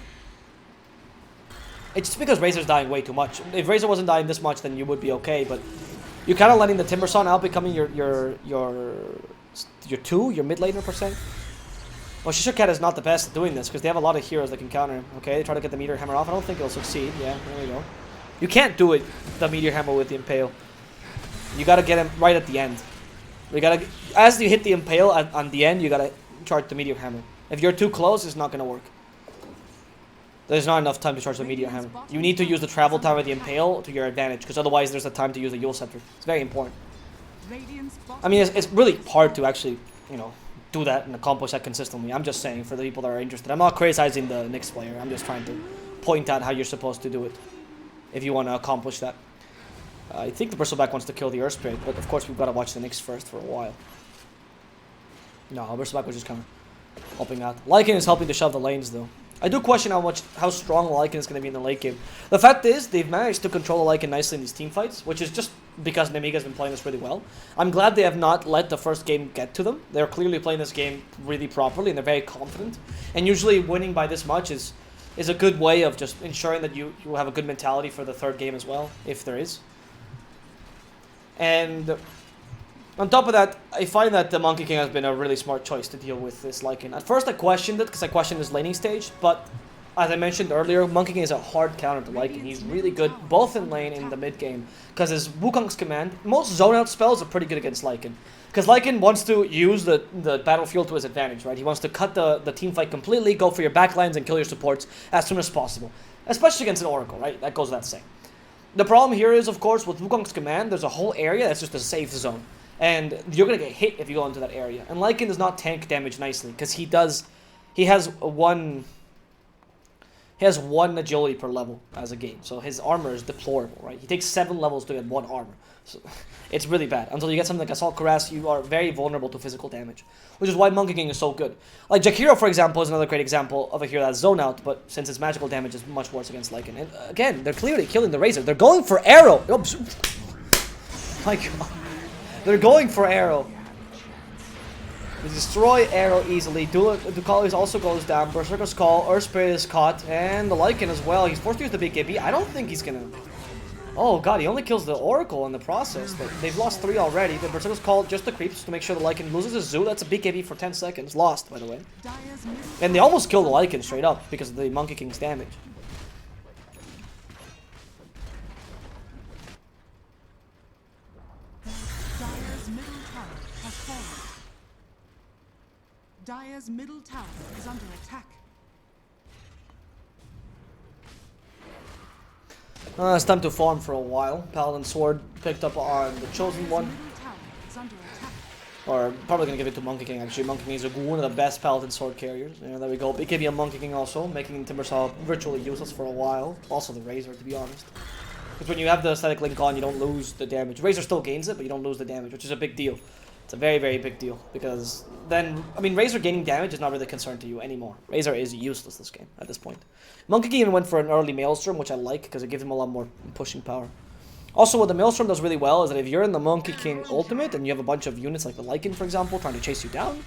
It's just because Razor's dying way too much. If Razor wasn't dying this much, then you would be okay. But you're kind of letting the Timbersaw out becoming your 2, your mid laner per se. Well, Shisha Cat is not the best at doing this because they have a lot of heroes that can counter him. Okay, they try to get the Meteor Hammer off. I don't think it'll succeed. Yeah, there we go. You can't do it, the Meteor Hammer with the Impale. You gotta get him right at the end. As you hit the Impale on the end, you gotta charge the Meteor Hammer. If you're too close, it's not gonna work. There's not enough time to charge the Meteor Hammer. You need to use the travel time of the Impale to your advantage, because otherwise there's a time to use the Yule Scepter. It's very important. I mean, it's really hard to actually, do that and accomplish that consistently. I'm just saying, for the people that are interested. I'm not criticizing the Nyx player. I'm just trying to point out how you're supposed to do it, if you want to accomplish that. I think the Bristleback wants to kill the Earth Spirit, but of course we've got to watch the Nyx first for a while. No, Bristleback was just kind of helping out. Lycan is helping to shove the lanes, though. I do question how strong Lycan is going to be in the late game. The fact is, they've managed to control Lycan nicely in these team fights, which is just because Nemiga has been playing this really well. I'm glad they have not let the first game get to them. They're clearly playing this game really properly, and they're very confident. And usually winning by this much is a good way of just ensuring that you have a good mentality for the third game as well, if there is. And on top of that, I find that the Monkey King has been a really smart choice to deal with this Lycan. At first I questioned it, because I questioned his laning stage, but as I mentioned earlier, Monkey King is a hard counter to Lycan. He's really good both in lane and in the mid game, because his Wukong's command, most zone out spells are pretty good against Lycan. Because Lycan wants to use the battlefield to his advantage, right? He wants to cut the team fight completely, go for your backlines and kill your supports as soon as possible. Especially against an Oracle, right? That goes without saying. The problem here is, of course, with Wukong's command, there's a whole area that's just a safe zone. And you're going to get hit if you go into that area. And Lycan does not tank damage nicely, because he has one agility per level as a game. So his armor is deplorable, right? He takes 7 levels to get 1 armor. So it's really bad. Until you get something like Assault Cuirass, you are very vulnerable to physical damage. Which is why Monkey King is so good. Like Jakiro, for example, is another great example of a hero that's zone out, but since its magical damage is much worse against Lycan. And again, they're clearly killing the Razor. They're going for Arrow! Oops. My god. They're going for Arrow. They destroy Arrow easily. Ducalis also goes down. Berserker's Call. Earth Spirit is caught. And the Lycan as well. He's forced to use the big KB. I don't think he's gonna Oh god, he only kills the Oracle in the process. They've lost 3 already. The Berserker's called just the creeps to make sure the Lycan loses his Zoo. That's a big AB for 10 seconds. Lost, by the way. And they almost kill the Lycan straight up because of the Monkey King's damage. Dire's middle tower has fallen. Dire's middle tower is under attack. It's time to farm for a while. Paladin Sword picked up on the Chosen One. Middle tower is under attack. Or probably gonna give it to Monkey King actually. Monkey King is one of the best Paladin Sword carriers. Yeah, there we go. It gave you a Monkey King also, making Timbersaw virtually useless for a while. Also the Razor, to be honest. Because when you have the Aesthetic Link on, you don't lose the damage. Razor still gains it, but you don't lose the damage, which is a big deal. It's a very, very big deal. Because then, I mean, Razor gaining damage is not really a concern to you anymore. Razor is useless this game, at this point. Monkey King even went for an early Maelstrom, which I like, because it gives him a lot more pushing power. Also, what the Maelstrom does really well is that if you're in the Monkey King ultimate, and you have a bunch of units like the Lycan, for example, trying to chase you down,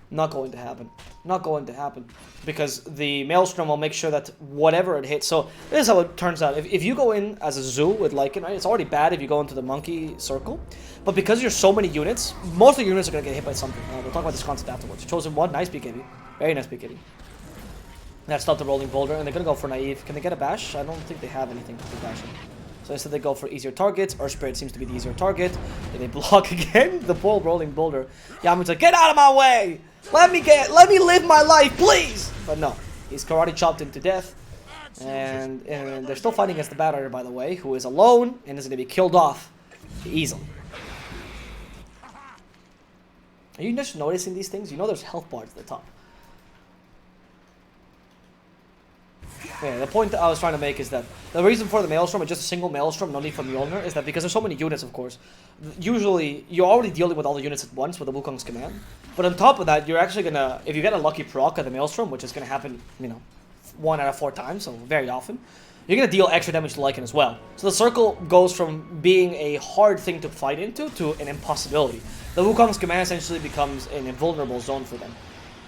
not going to happen. Not going to happen. Because the Maelstrom will make sure that whatever it hits... So, this is how it turns out. If you go in as a Zoo with Lycan, right, it's already bad if you go into the Monkey Circle. But because you're so many units, most of the units are going to get hit by something. We'll talk about this concept afterwards. Chosen One, nice BKB. Very nice BKB. That stopped the Rolling Boulder, and they're going to go for Naive. Can they get a Bash? I don't think they have anything to bash him. So instead they go for easier targets. Earth Spirit seems to be the easier target. And they block again. The poor Rolling Boulder. Yamu's like, get out of my way! Let me live my life, please! But no. He's karate chopped into death. And they're still fighting against the Bat Rider, by the way, who is alone and is going to be killed off easily. Are you just noticing these things? You know there's health bars at the top. Yeah, the point that I was trying to make is that the reason for the Maelstrom, and just a single Maelstrom, no need for Mjolnir, is that because there's so many units, of course, usually you're already dealing with all the units at once with the Wukong's command. But on top of that, you're actually gonna, if you get a lucky proc of the Maelstrom, which is gonna happen, you know, 1 out of 4 times, so very often, you're gonna deal extra damage to Lycan as well. So the circle goes from being a hard thing to fight into to an impossibility. The Wukong's command essentially becomes an invulnerable zone for them.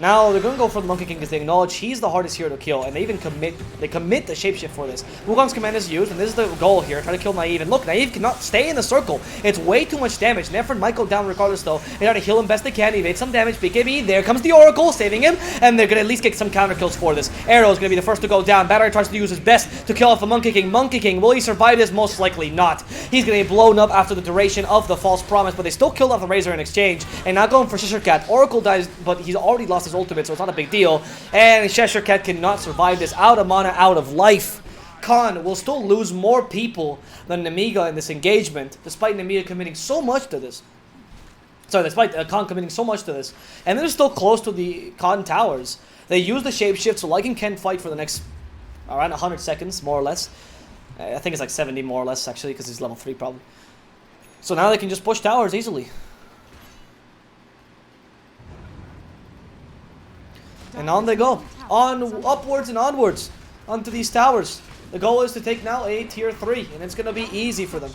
Now, they're going to go for the Monkey King because they acknowledge he's the hardest hero to kill, and they even commit the shapeshift for this. Wukong's command is used, and this is the goal here, try to kill Naive. And look, Naive cannot stay in the circle. It's way too much damage. Nefert might go down regardless, though. They try to heal him best they can. He made some damage. BKB, there comes the Oracle, saving him, and they're going to at least get some counter kills for this. Arrow is going to be the first to go down. Battery tries to use his best to kill off the Monkey King. Monkey King, will he survive this? Most likely not. He's going to get blown up after the duration of the false promise, but they still killed off the Razor in exchange, and now going for Cheshire Cat. Oracle dies, but he's already lost his ultimate, so it's not a big deal, and Cheshire Cat cannot survive this. Out of mana, out of life. Khan will still lose more people than Nemiga in this engagement, despite Nemiga committing so much to this. Sorry, despite Khan committing so much to this. And they're still close to the Khan towers. They use the shapeshift, so Lycan can fight for the next around 100 seconds, more or less. I think it's like 70 more or less, actually, because he's level 3 probably. So now they can just push towers easily. And on they go. On, upwards and onwards. Onto these towers. The goal is to take now a tier 3. And it's going to be easy for them.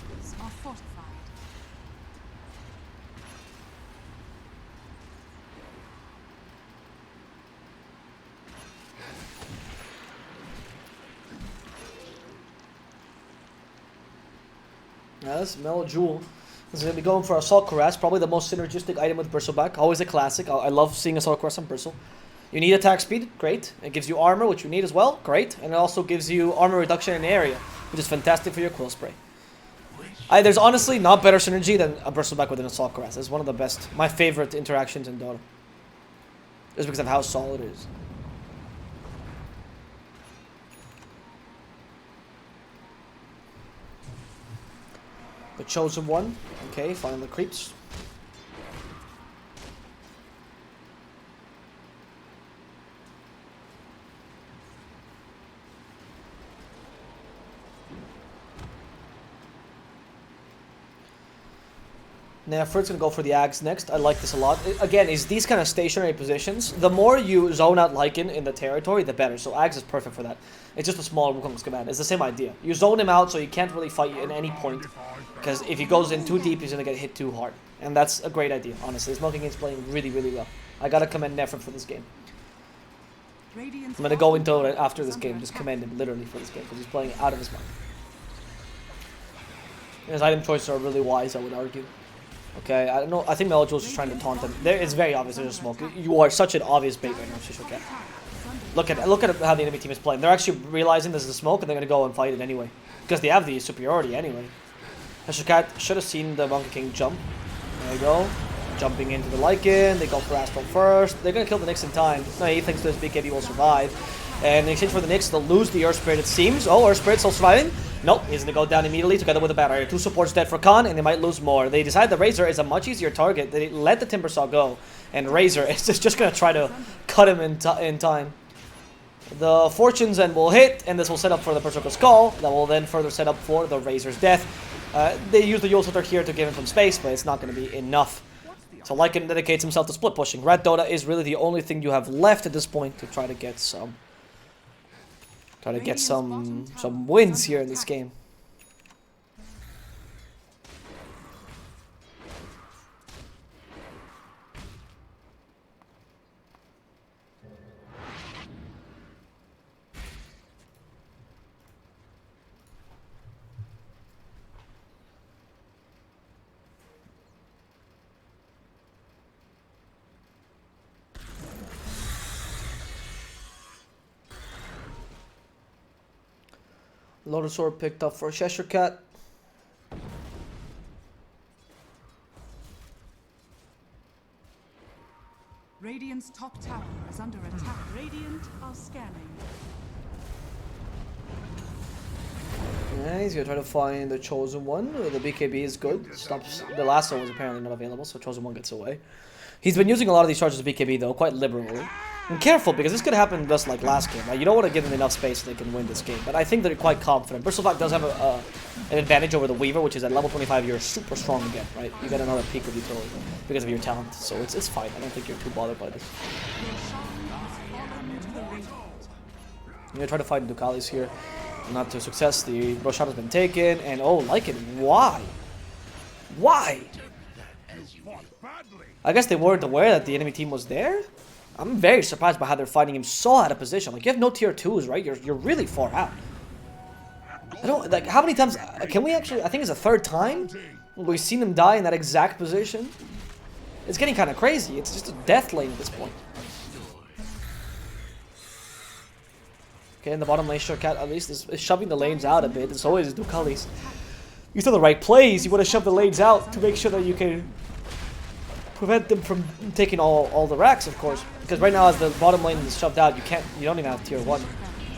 Now this Mellow Jewel is going to be going for Assault Cuirass. Probably the most synergistic item with Bristleback. Always a classic. I love seeing Assault Cuirass on Bristle. You need attack speed, great. It gives you armor, which you need as well, great. And it also gives you armor reduction in area, which is fantastic for your Quill Spray. There's honestly not better synergy than a Bristleback with an Assault Cuirass. It's one of the best, my favorite interactions in Dota. Just because of how solid it is. The Chosen One, okay, find the creeps. Nefert's gonna go for the Ags next. I like this a lot. Again, is these kind of stationary positions, the more you zone out Lycan in the territory, the better. So Ags is perfect for that. It's just a small Wukong's command. It's the same idea. You zone him out so he can't really fight you at any point. Because if he goes in too deep, he's gonna get hit too hard. And that's a great idea, honestly. Smoking is playing really, really well. I gotta commend Nefert for this game. I'm gonna go into it after this game, just commend him literally for this game, because he's playing out of his mind. His item choices are really wise, I would argue. Okay, I don't know. I think Melojule's just trying to taunt him. It's very obvious there's a smoke. You are such an obvious bait right now, Shishokat. Look at how the enemy team is playing. They're actually realizing this is a smoke, and they're gonna go and fight it anyway, because they have the superiority anyway. Shishokat should have seen the Monkey King jump. There you go. Jumping into the Lycan. They go for Astral first. They're gonna kill the Nyx in time. No, he thinks this BKB will survive. And in exchange for the Nyx, they'll lose the Earth Spirit, it seems. Oh, Earth Spirit still surviving. Nope, he's gonna go down immediately together with the Battery. 2 supports dead for Khan, and they might lose more. They decide the Razor is a much easier target. They let the Timbersaw go, and Razor is just gonna try to cut him in time. The Fortune's End will hit, and this will set up for the Berserker Skull. That will then further set up for the Razor's death. They use the Yule Slitter here to give him some space, but it's not going to be enough. So Lycan dedicates himself to split pushing. Red Dota is really the only thing you have left at this point to try to get some wins here in this game. Lotus Orb picked up for Cheshire Cat. Radiant's top tower is under attack. Radiant are scanning. Yeah, he's gonna try to find the Chosen One. The BKB is good. Stops. The lasso was apparently not available, so Chosen One gets away. He's been using a lot of these charges of BKB though, quite liberally. And careful, because this could happen just like last game, right? You don't want to give them enough space so they can win this game. But I think they're quite confident. Bristleback does have an advantage over the Weaver, which is at level 25 you're super strong again, right? You get another peak of utility because of your talent. So it's fine. I don't think you're too bothered by this. I'm gonna try to fight Ducalis here. Not to success. The Roshan has been taken, and oh, Lycan, why? Why? I guess they weren't aware that the enemy team was there? I'm very surprised by how they're fighting him so out of position. Like, you have no tier 2s, right? You're really far out. I don't, like, how many times, can we actually, I think it's the 3rd time we've seen him die in that exact position. It's getting kind of crazy. It's just a death lane at this point. Okay, in the bottom lane, Shurkat at least is shoving the lanes out a bit, and so is Ducalis. He's in the right place. You want to shove the lanes out to make sure that you can prevent them from taking all the racks, of course. Because right now, as the bottom lane is shoved out, you don't even have tier 1.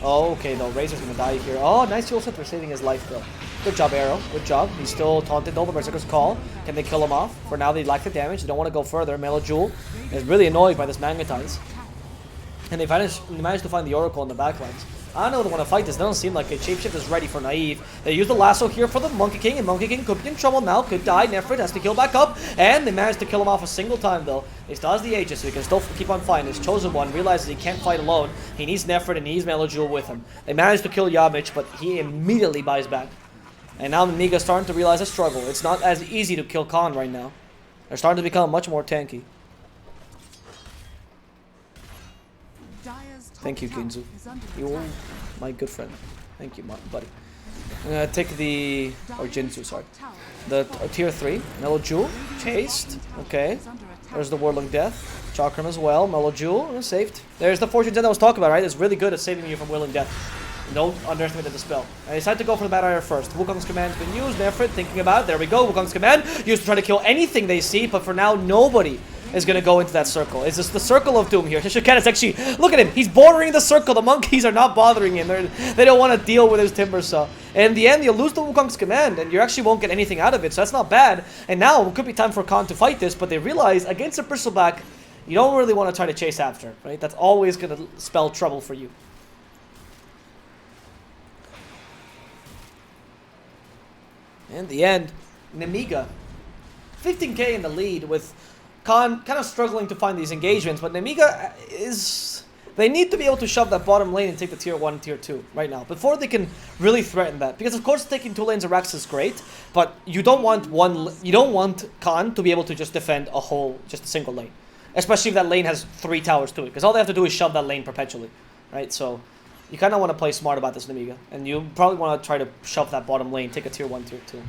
Oh, okay, though. Razor's gonna die here. Oh, nice Yule Slitter saving his life, though. Good job, Arrow. Good job. He's still taunted, though. The Berserker's call. Can they kill him off? For now, they lack the damage. They don't want to go further. Melojule is really annoyed by this Magnetize. And they managed to find the Oracle in the backlines. I don't know if they want to fight this. It doesn't seem like it. Shapeshift is ready for Naive. They use the lasso here for the Monkey King, and Monkey King could be in trouble now. Could die. Nefrit has to heal back up, and they managed to kill him off a single time, though. He still has the Aegis, so he can still keep on fighting. His Chosen One realizes he can't fight alone. He needs Nefrit, and he needs Melojule with him. They managed to kill Yamich, but he immediately buys back. And now Nemiga's starting to realize a struggle. It's not as easy to kill Khan right now. They're starting to become much more tanky. Thank you, Ginzu. You're my good friend. Thank you, buddy. I'm gonna take the... or Jinzu, sorry. The tier 3. Melojule. Chased. Okay. There's the Warlock Death. Chakram as well. Melojule. Saved. There's the Fortune 10 I was talking about, right? It's really good at saving you from Willing Death. Don't underestimate the spell. I decided to go for the Battle Area first. Wukong's command's been used. Nefrit thinking about it. There we go. Wukong's command. Used to try to kill anything they see, but for now, nobody is going to go into that circle. It's just the circle of doom here. Shishiken is actually... Look at him. He's bordering the circle. The monkeys are not bothering him. They don't want to deal with his Timbersaw. And in the end, you'll lose the Wukong's command, and you actually won't get anything out of it, so that's not bad. And now, it could be time for Khan to fight this, but they realize, against a Bristleback, you don't really want to try to chase after, right? That's always going to spell trouble for you. In the end, Nemiga, 15k in the lead with Khan kind of struggling to find these engagements, but Nemiga is... They need to be able to shove that bottom lane and take the tier 1 and tier 2 right now before they can really threaten that. Because of course taking 2 lanes of Rax is great, but you don't want Khan to be able to just defend just a single lane. Especially if that lane has 3 towers to it, because all they have to do is shove that lane perpetually, right? So you kind of want to play smart about this, Nemiga, and you probably want to try to shove that bottom lane, take a tier 1, tier 2.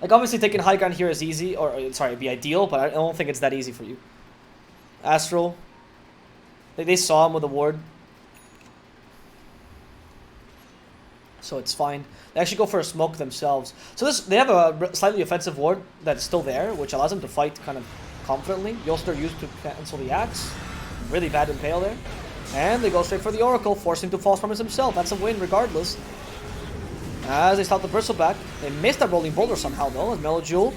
Like, obviously, taking high ground here is easy, or sorry, it'd be ideal, but I don't think it's that easy for you. Astral. They saw him with a ward. So it's fine. They actually go for a smoke themselves. So they have a slightly offensive ward that's still there, which allows them to fight kind of confidently. Yolster used to cancel the axe. Really bad impale there. And they go straight for the Oracle, forcing to false promise himself. That's a win regardless. As they stop the Bristleback. They missed that rolling boulder somehow though, as Melojule.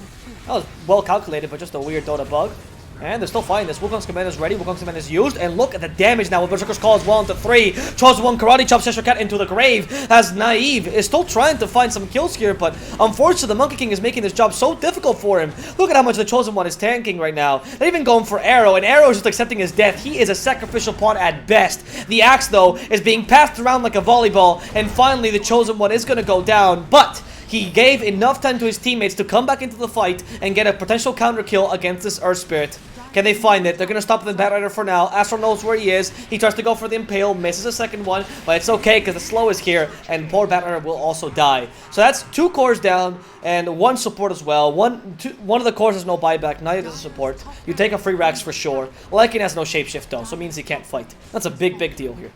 That was well calculated, but just a weird Dota bug. And they're still fighting this. Wukong's command is ready. Wukong's command is used. And look at the damage now with Berserker's Call as well into 3. Chosen One karate chops Cheshire Cat into the grave. As Naive is still trying to find some kills here. But unfortunately, the Monkey King is making this job so difficult for him. Look at how much the Chosen One is tanking right now. They're even going for Arrow. And Arrow is just accepting his death. He is a sacrificial pawn at best. The axe, though, is being passed around like a volleyball. And finally, the Chosen One is going to go down. But he gave enough time to his teammates to come back into the fight and get a potential counter kill against this Earth Spirit. Can they find it? They're going to stop the Batrider for now. Astro knows where he is. He tries to go for the Impale, misses a second one, but it's okay because the slow is here, and poor Batrider will also die. So that's 2 cores down, and 1 support as well. One of the cores has no buyback, neither does a support. You take a free Rax for sure. Lycan has no shapeshift though, so it means he can't fight. That's a big deal here.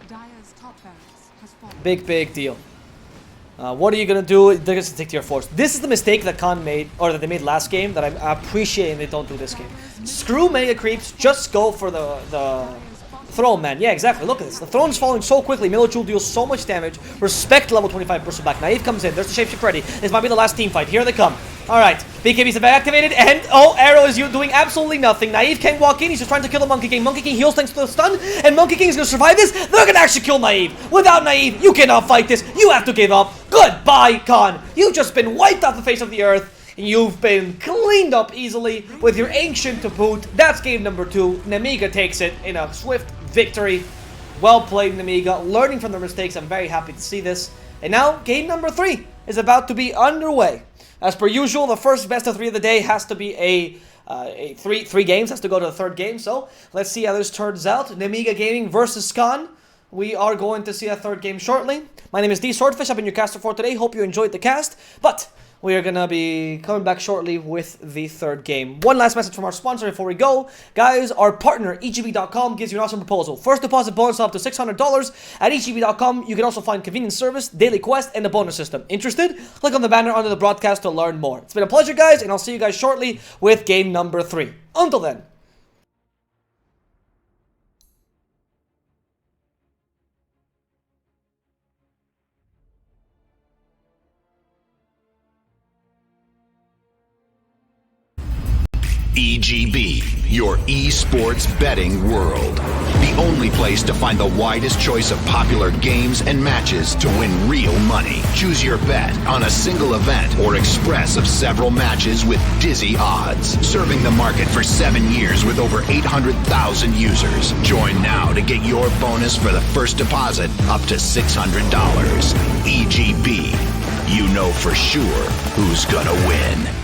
Dire's top barracks has fallen. Big deal. What are you going to do? They're going to stick to your force. This is the mistake that Khan made, or that they made last game, that I'm appreciating they don't do this game. Screw Mega Creeps, just go for the Throne, man. Yeah, exactly. Look at this. The Throne's falling so quickly. Milojule deals so much damage. Respect level 25 Bristleback. Naive comes in. There's the shapeshift ready. This might be the last team fight. Here they come. Alright. BKB's activated, and oh, Arrow is doing absolutely nothing. Naive can't walk in. He's just trying to kill the Monkey King. Monkey King heals thanks to the stun, and Monkey King is going to survive this. They're going to actually kill Naive. Without Naive, you cannot fight this. You have to give up. Goodbye, Khan. You've just been wiped off the face of the earth. You've been cleaned up easily with your Ancient to boot. That's game number 2. Nemiga takes it in a swift victory. Well played, Nemiga. Learning from their mistakes. I'm very happy to see this. And now, game number 3 is about to be underway. As per usual, the first best of 3 of the day has to be three games. Has to go to the 3rd game. So, let's see how this turns out. Nemiga Gaming versus Khan. We are going to see a 3rd game shortly. My name is DSwordfish. I've been your caster for today. Hope you enjoyed the cast. But we are going to be coming back shortly with the 3rd game. One last message from our sponsor before we go. Guys, our partner, EGB.com, gives you an awesome proposal. First deposit bonus up to $600 at EGB.com. You can also find convenience service, daily quest, and the bonus system. Interested? Click on the banner under the broadcast to learn more. It's been a pleasure, guys, and I'll see you guys shortly with game number 3. Until then. EGB, your esports betting world. The only place to find the widest choice of popular games and matches to win real money. Choose your bet on a single event or express of several matches with dizzy odds. Serving the market for 7 years with over 800,000 users. Join now to get your bonus for the first deposit up to $600. EGB, you know for sure who's gonna win.